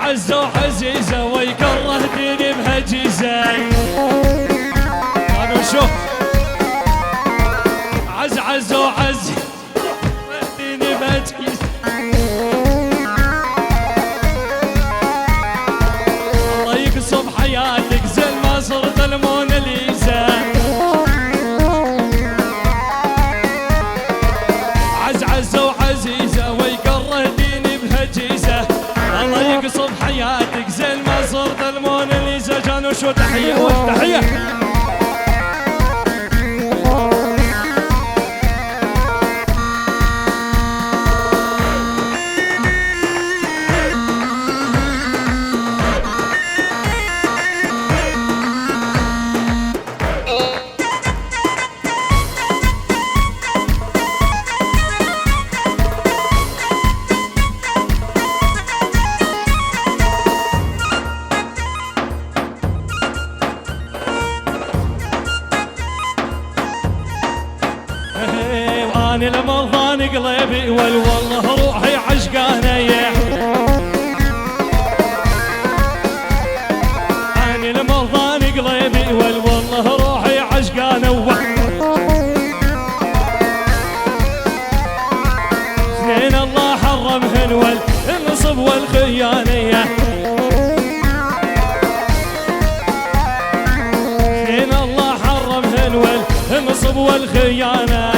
عز وعزيزة ويكره ديني بهجيزة أنا شوف عز وعز ديني بهجيزة الله يقصب حياتك زي ما صرت الموناليزا عز وعزيزة ويكره ديني بهجيزة الله يقصب حياتك زي ما صرت الموناليزا جانو شو تحية والتحية قلبي والله روحي عشقانية عن المرضان قلبي والله روحي عشقانة اثنين الله حرمهن والنصب والخيانية اثنين الله حرمهن والنصب والخيانة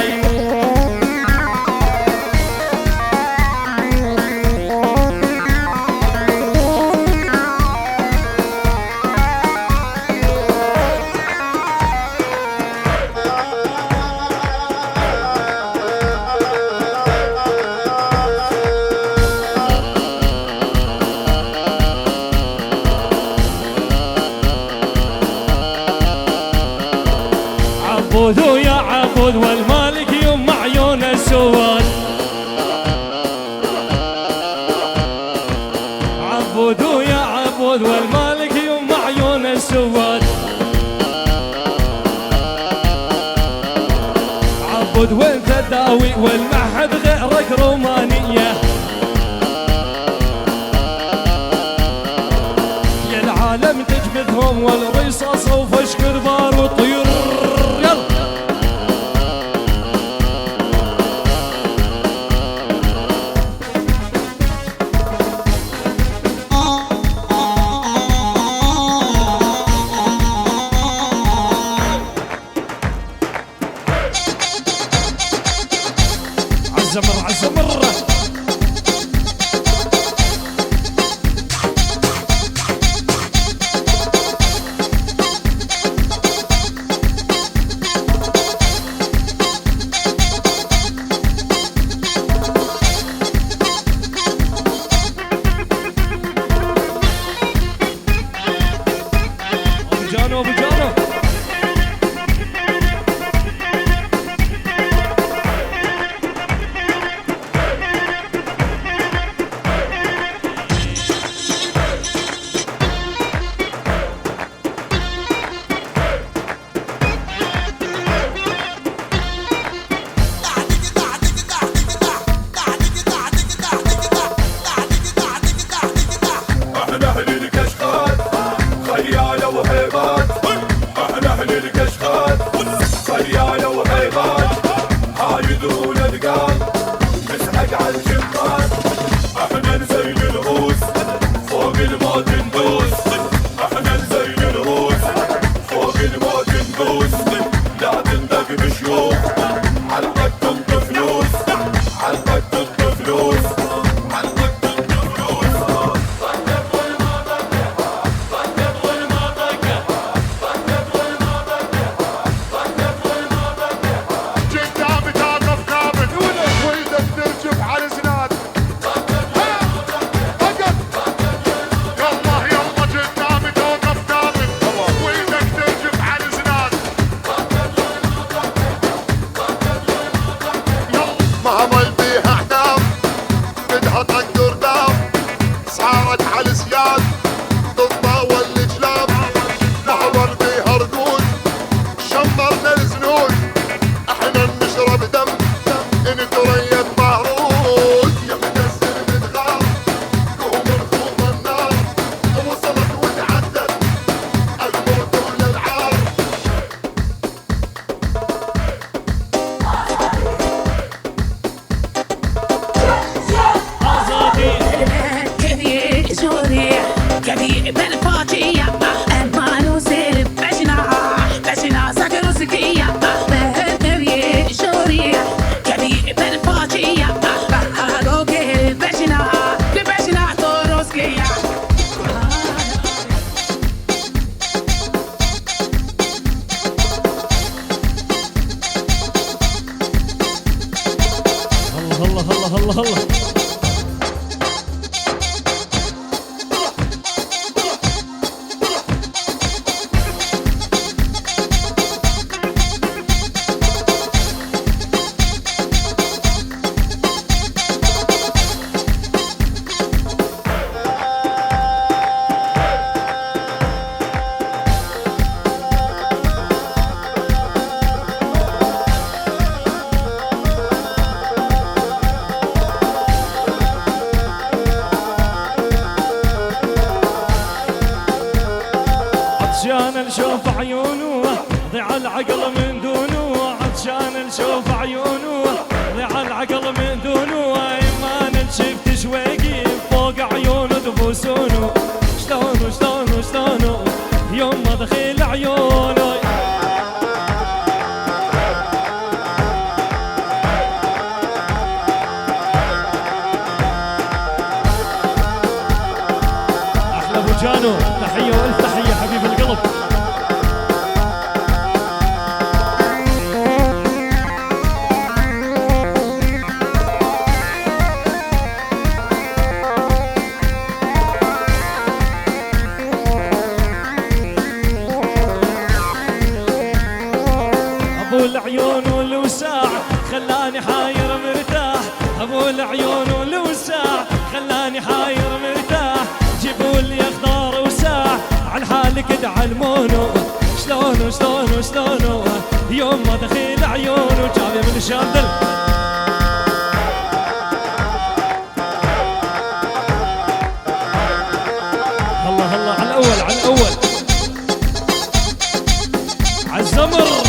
عبود ويا عبود والمالك يوم عيون السواد عبود ويا عبود والمالك يوم عيون السواد عبود وانت داوي والمعهد غيرك رومانية يا العالم تجبدهم والرصاص وفشكر بار وطيور عالزمر عالزمر ابو جانو احنا اهل الكشخات خيالة وهيبات احنا اهل الكشخات خيالة وهيبات هايدون ادقال نسحق على الجمال احنا نزين الغوث فوق الموت ندوس احنا نزين الغوث فوق الموت ندوس لا تندق بشيوخ حلقك تنطي فلوس حلقك تنطي فلوس حلقك تنطي فلوس قدامي توقف ثابت ويدك ترجف على زناد وقف يلا يلا قدامي توقف ثابت ويدك ترجف على زناد يلا مهما بيها احدام بدها تقدر دام صارت على زياد تتطاول الجلاب مهما بيها رقود شمرنا الزنود احنا نشرب دم ان تريد معروض يا منزل متغار قوم ركوب النار وصلت وتعدت الموت والالعاب آزادي كبير بالفاجئة المانو سير بشنا سكر سكية بهدري شورية كبير بالفاجئة هاروكي بشنا توروسكية الله الله الله الله الله عيونه ضيع العقل من دونه عطشان نشوف عيونه ضيع العقل من دونه ما نشفت شويقي فوق عيونه تبوسونه شلونه شلونه شلونه يوم ما دخل عيونه احلى ابو جانو تحيه والف تحيه حبيب القلب ابو العيون والوساع خلاني حاير مرتاح ابو العيون والوساع خلاني حاير مرتاح جيبوا لي خضار وساع على حالك تعلمونه شلونه شلونه شلونه يوم ما دخل عيونه جابي من الشاندل الله الله على الاول على الاول على الزمر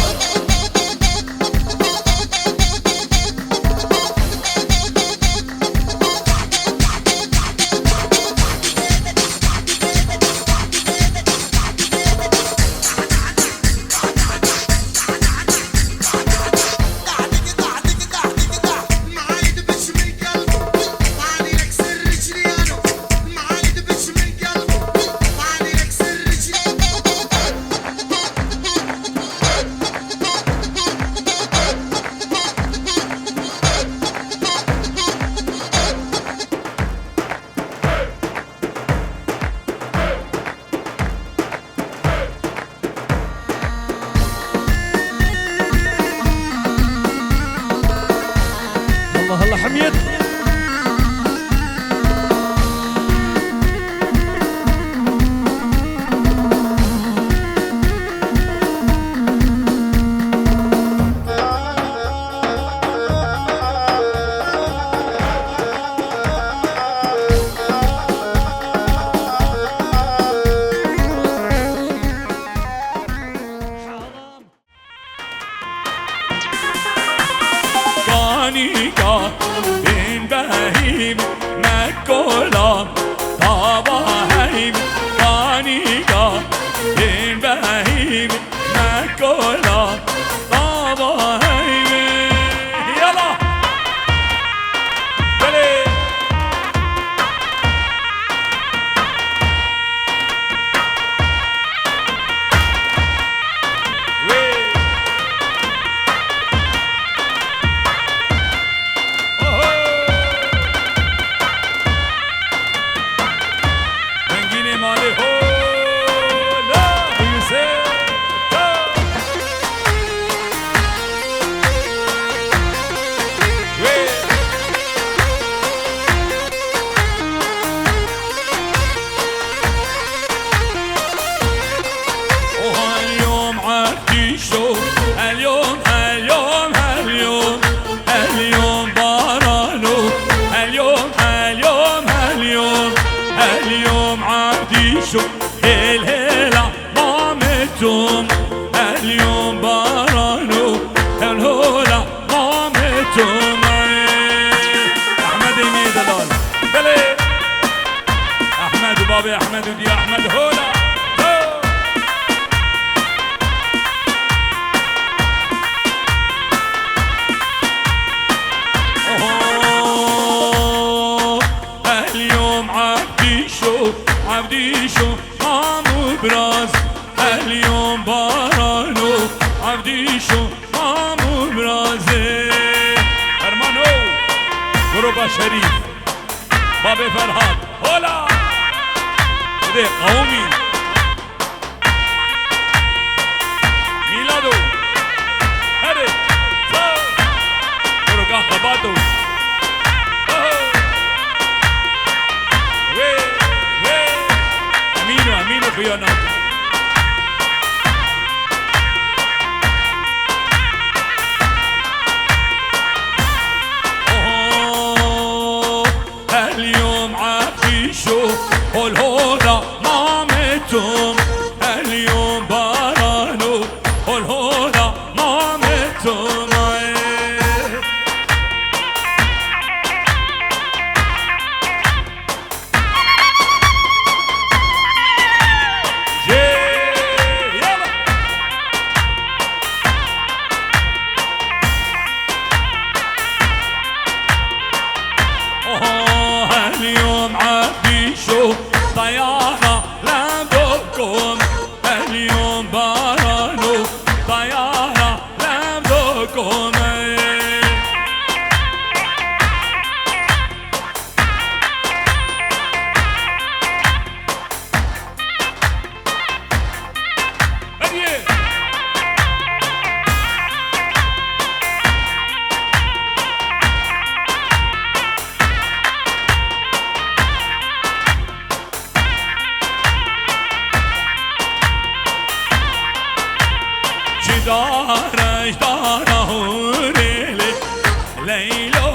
الله حميد كانيكا بين بهيم مكولا طابا هيم كانيكا بين بهيم مكولا طابا هيم يلا بلي اليوم عادي شو الهلا ما متوم اليوم بارانو الهلا ما متوم احمد يميد دلال بلي احمد وبابي احمد ودي احمد هولا عبدي شو مامو براز اليوم بارانو عبدي شو مامو برازي فرمانو غروبا شريف بابي فرهاد هولا ده قومي ميلادو هري غروبا خباتو امينو خياناتو اليوم عفيشو والهودا ما متم اليوم بارانو جدارش داره لیلی لیلو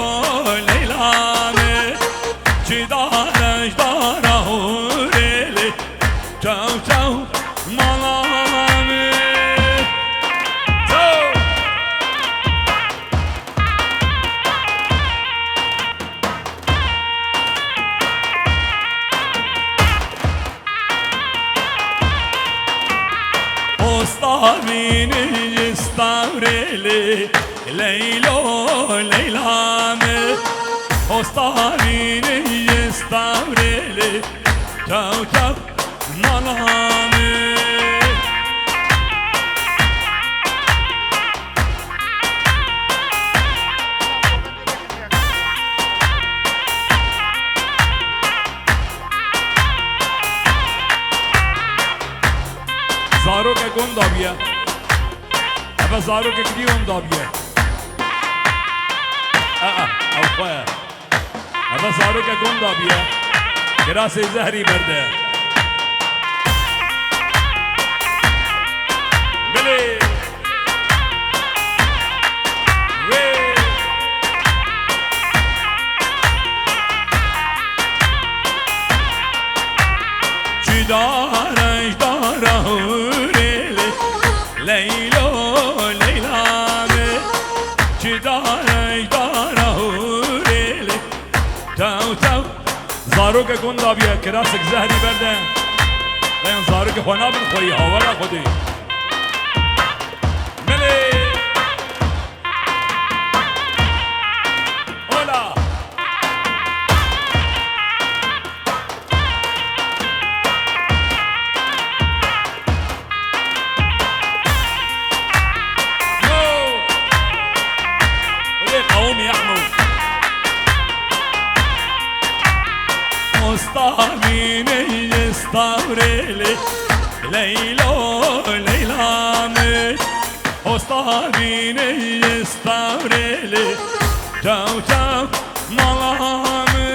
لیلامه جدارش داره لیلی چاو چاو مالامه چاو استاوینی استاورلی لیلو لیلامه استاوینی استاورلی چاو چاو مالامه زارو که گندا بیا ابا زارو که کدیون دا بیا او خواه ابا زارو که گندا بیا گراس زهری برده بلی وی چی دارش داره لیلو لیلامه چی دارش داره لیلی تاو تاو زارو که گندا بیا کراسک زهری برده لیون زارو که خوانا بن خوی هاورا خودی ملی اولا استاوینی استاورلی لیلو لیلامه استاوینی استاورلی چاو چاو مالامه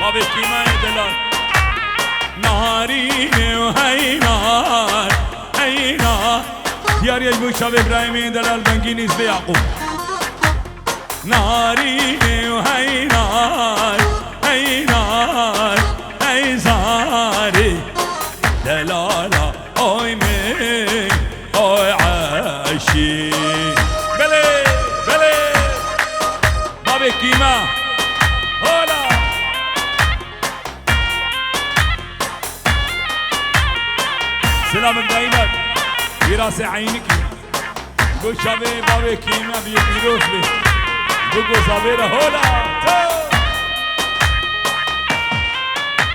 بابي كيما دلال ناريني وهينار هينار ديار يجبو شاب ابراهيمي دلال بنجيني زي يعقوب ناريني وهينار هينار هيزاري دلالا اوي مي اوي عاشي بلي بلي بابي كيما هولا سلام ابراهيمك في راس عينك قول شابي بابي كيما بيروش بي قول صابيرة هولا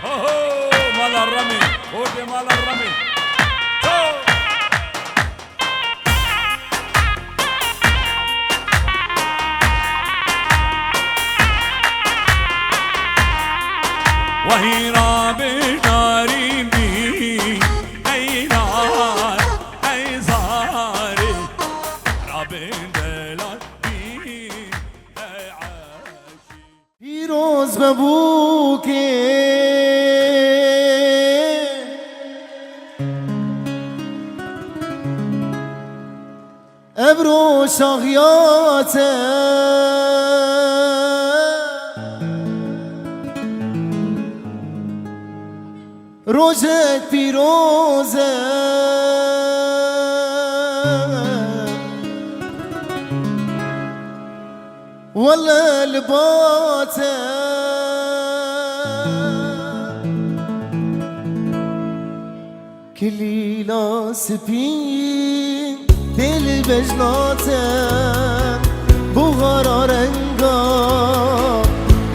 هو مال الرمي قول مال الرمي وهي رابي ناري بي اي نار اي زاري رابي دلال بي اي عاشي پیروز ببو که ابرو شاغیاته روزت پیروزه ولا لباته كليلا سپین دل بجناتم بغرا رنگا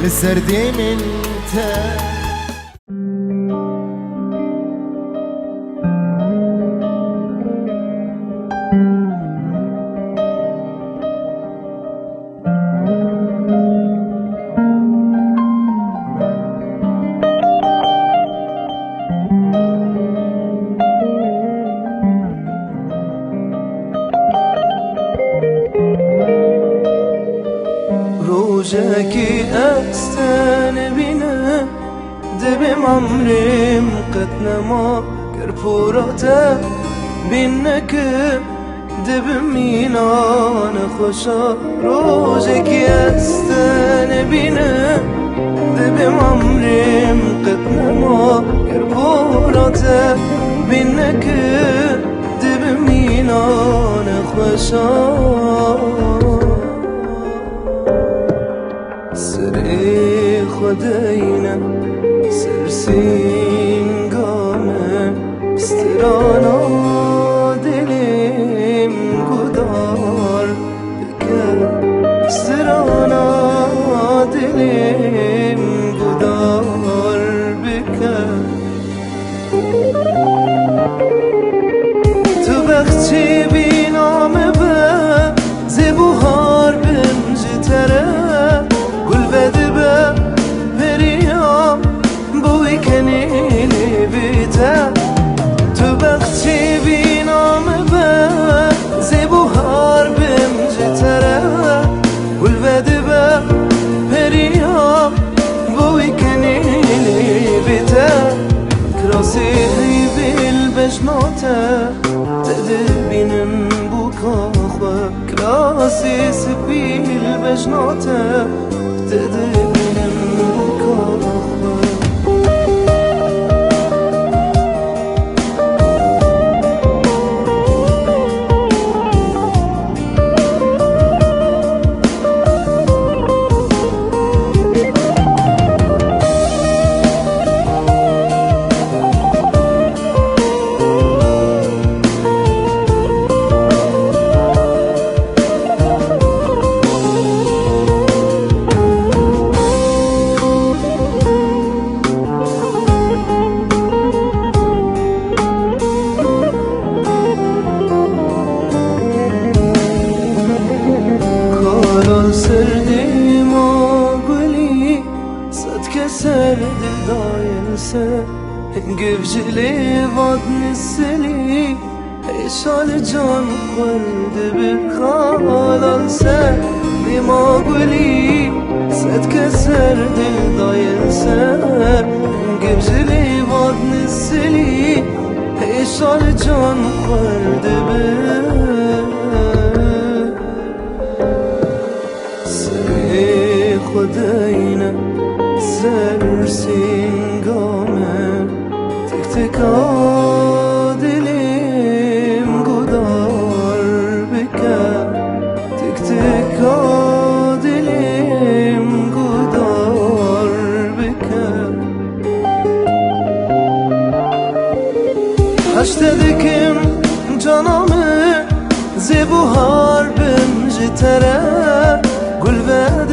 لسردي منته روجكي أكستان بنا دبم عمرم قد نما كربورتا بينك دبم مينان خوشا روجكي أكستان بنا دبم عمرم قد نما كربورتا بينك دبم مينان خوشا سري خدينا سرسين قامة استرانا دليم قدار بك استرانا دليم قدار بك تو بختي بينام به زبوهار بمجتره تو بخشی بینام به زبوهار بمجتره والبدی به پریا بوی کنیلی بیته کراسی هی بیل بجناته تدبینم بو کاخوه کراسی سبیل بجناته تدبینم بو کاخوه سردیم و گلی صد کسر دل داینسه گفجلی واد نسلی ایشال جان خورده بخالان سردیم و گلی صد کسر دل داینسه گفجلی واد نسلی ایشال جان خورده خدينا سرسين قامة تك تك عادليم قدار بك تك تك عادليم قدار بك هشتدكم جانامı زبوهار بمجتره قل بعد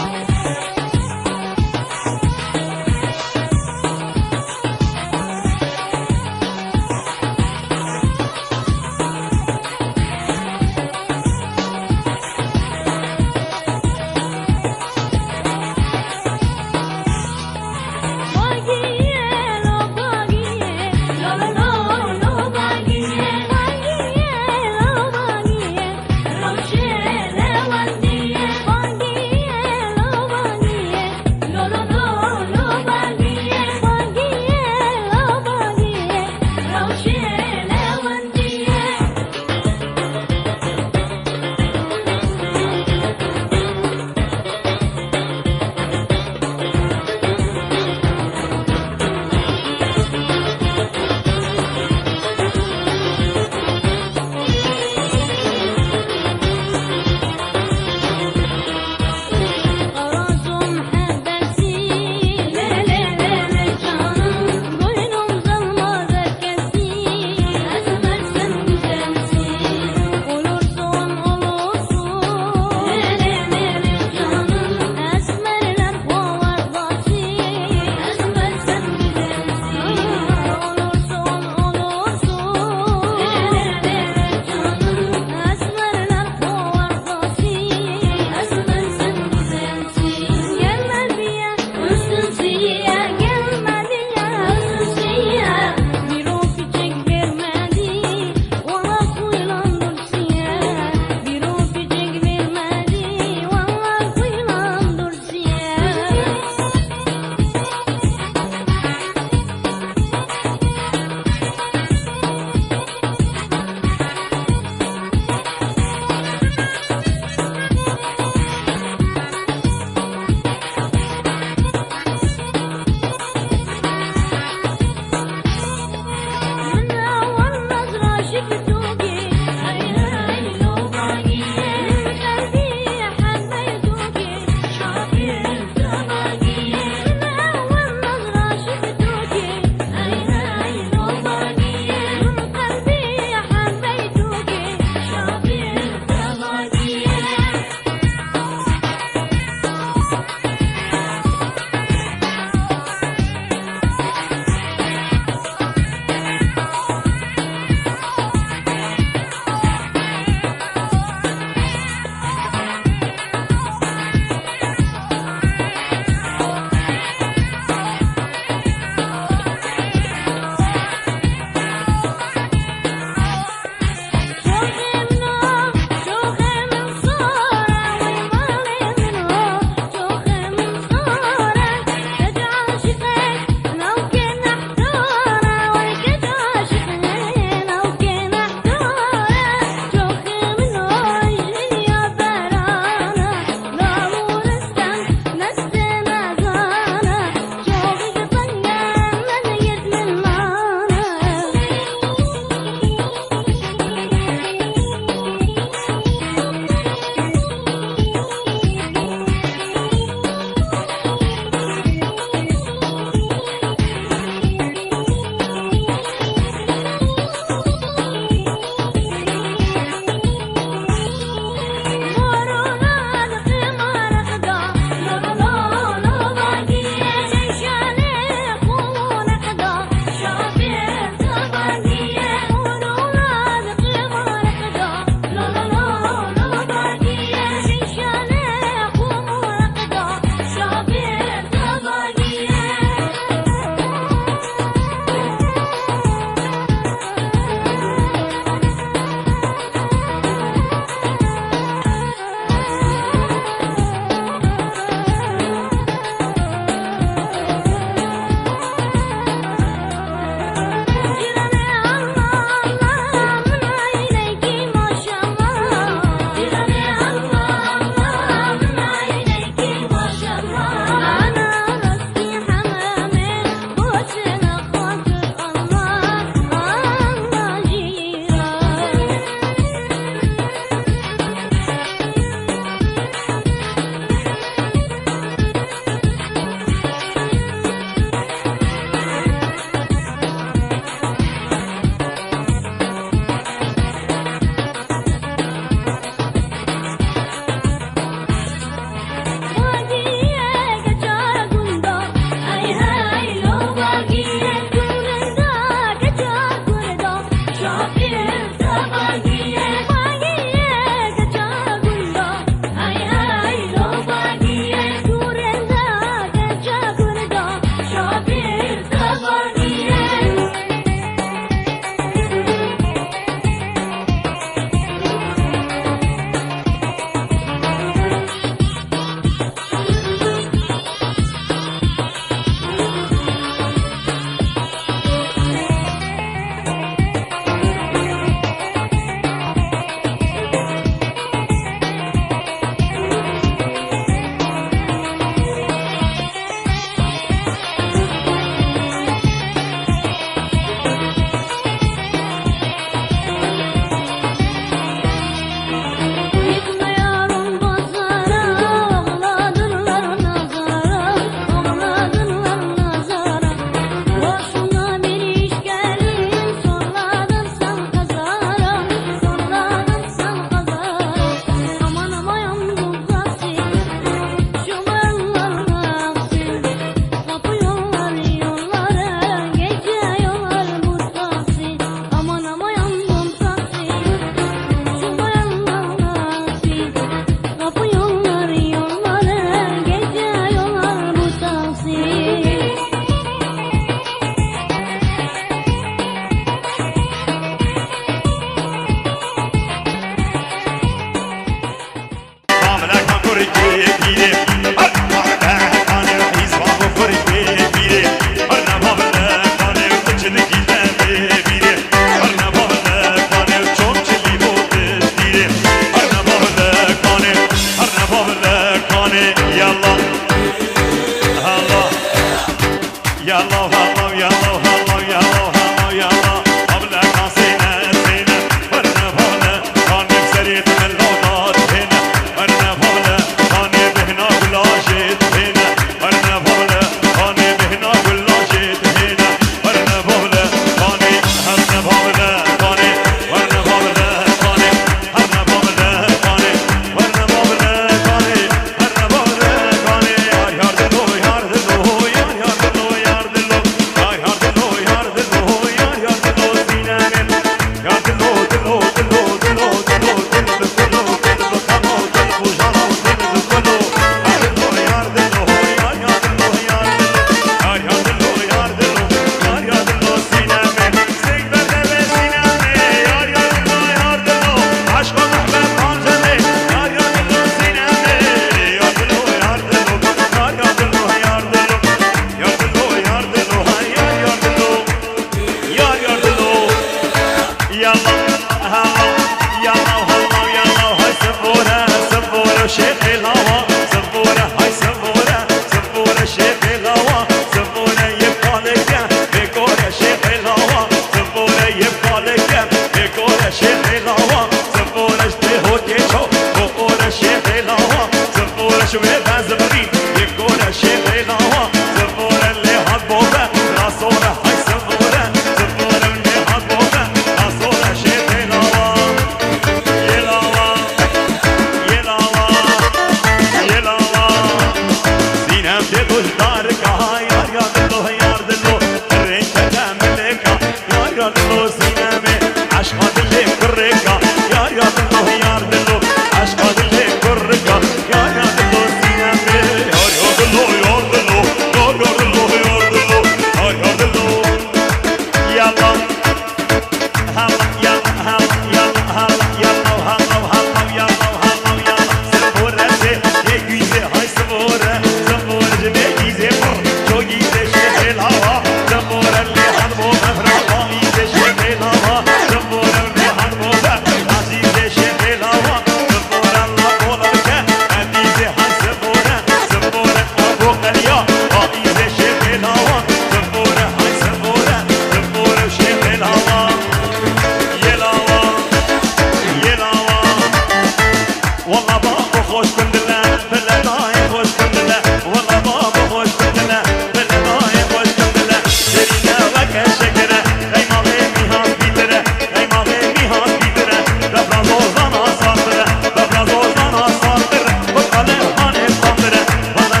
والله بابا خوش كندلا بالله خوش كندلا والله بابا خوش كندلا بالله خوش كندلا شرينا وكا شكرا اي ما غيمي هات بيترا اي ما غيمي هات بيترا دبرا زوزانا صادرا دبرا زوزانا صادرا وقالي هاني صادرا والله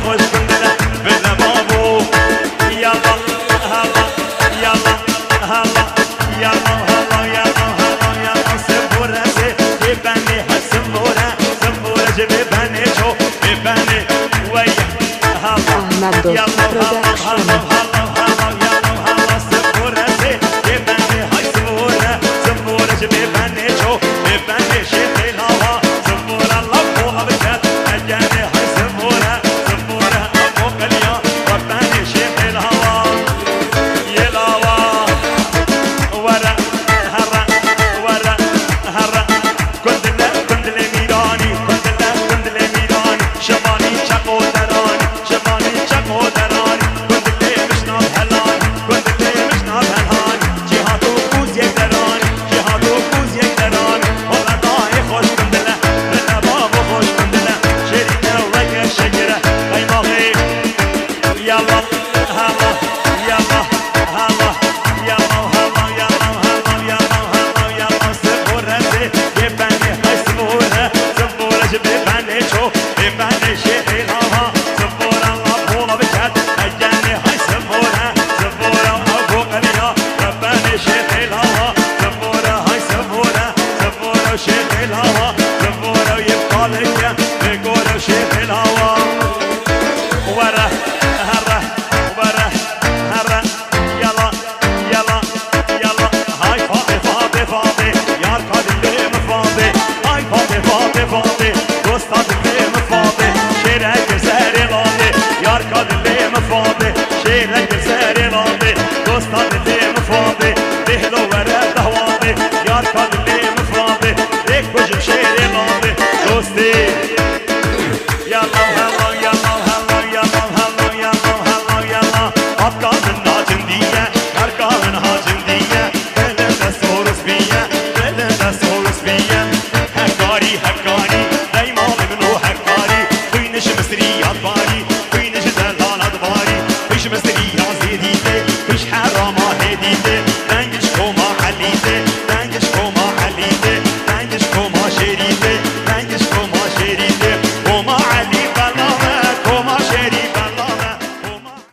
خوش كندلا بالله بابو يلا هلا يلا هلا يلا هلا يلا هلا يلا سبورا سباني هسمورا سمورا جباني شو باني ويا هلا يلا هلا هلا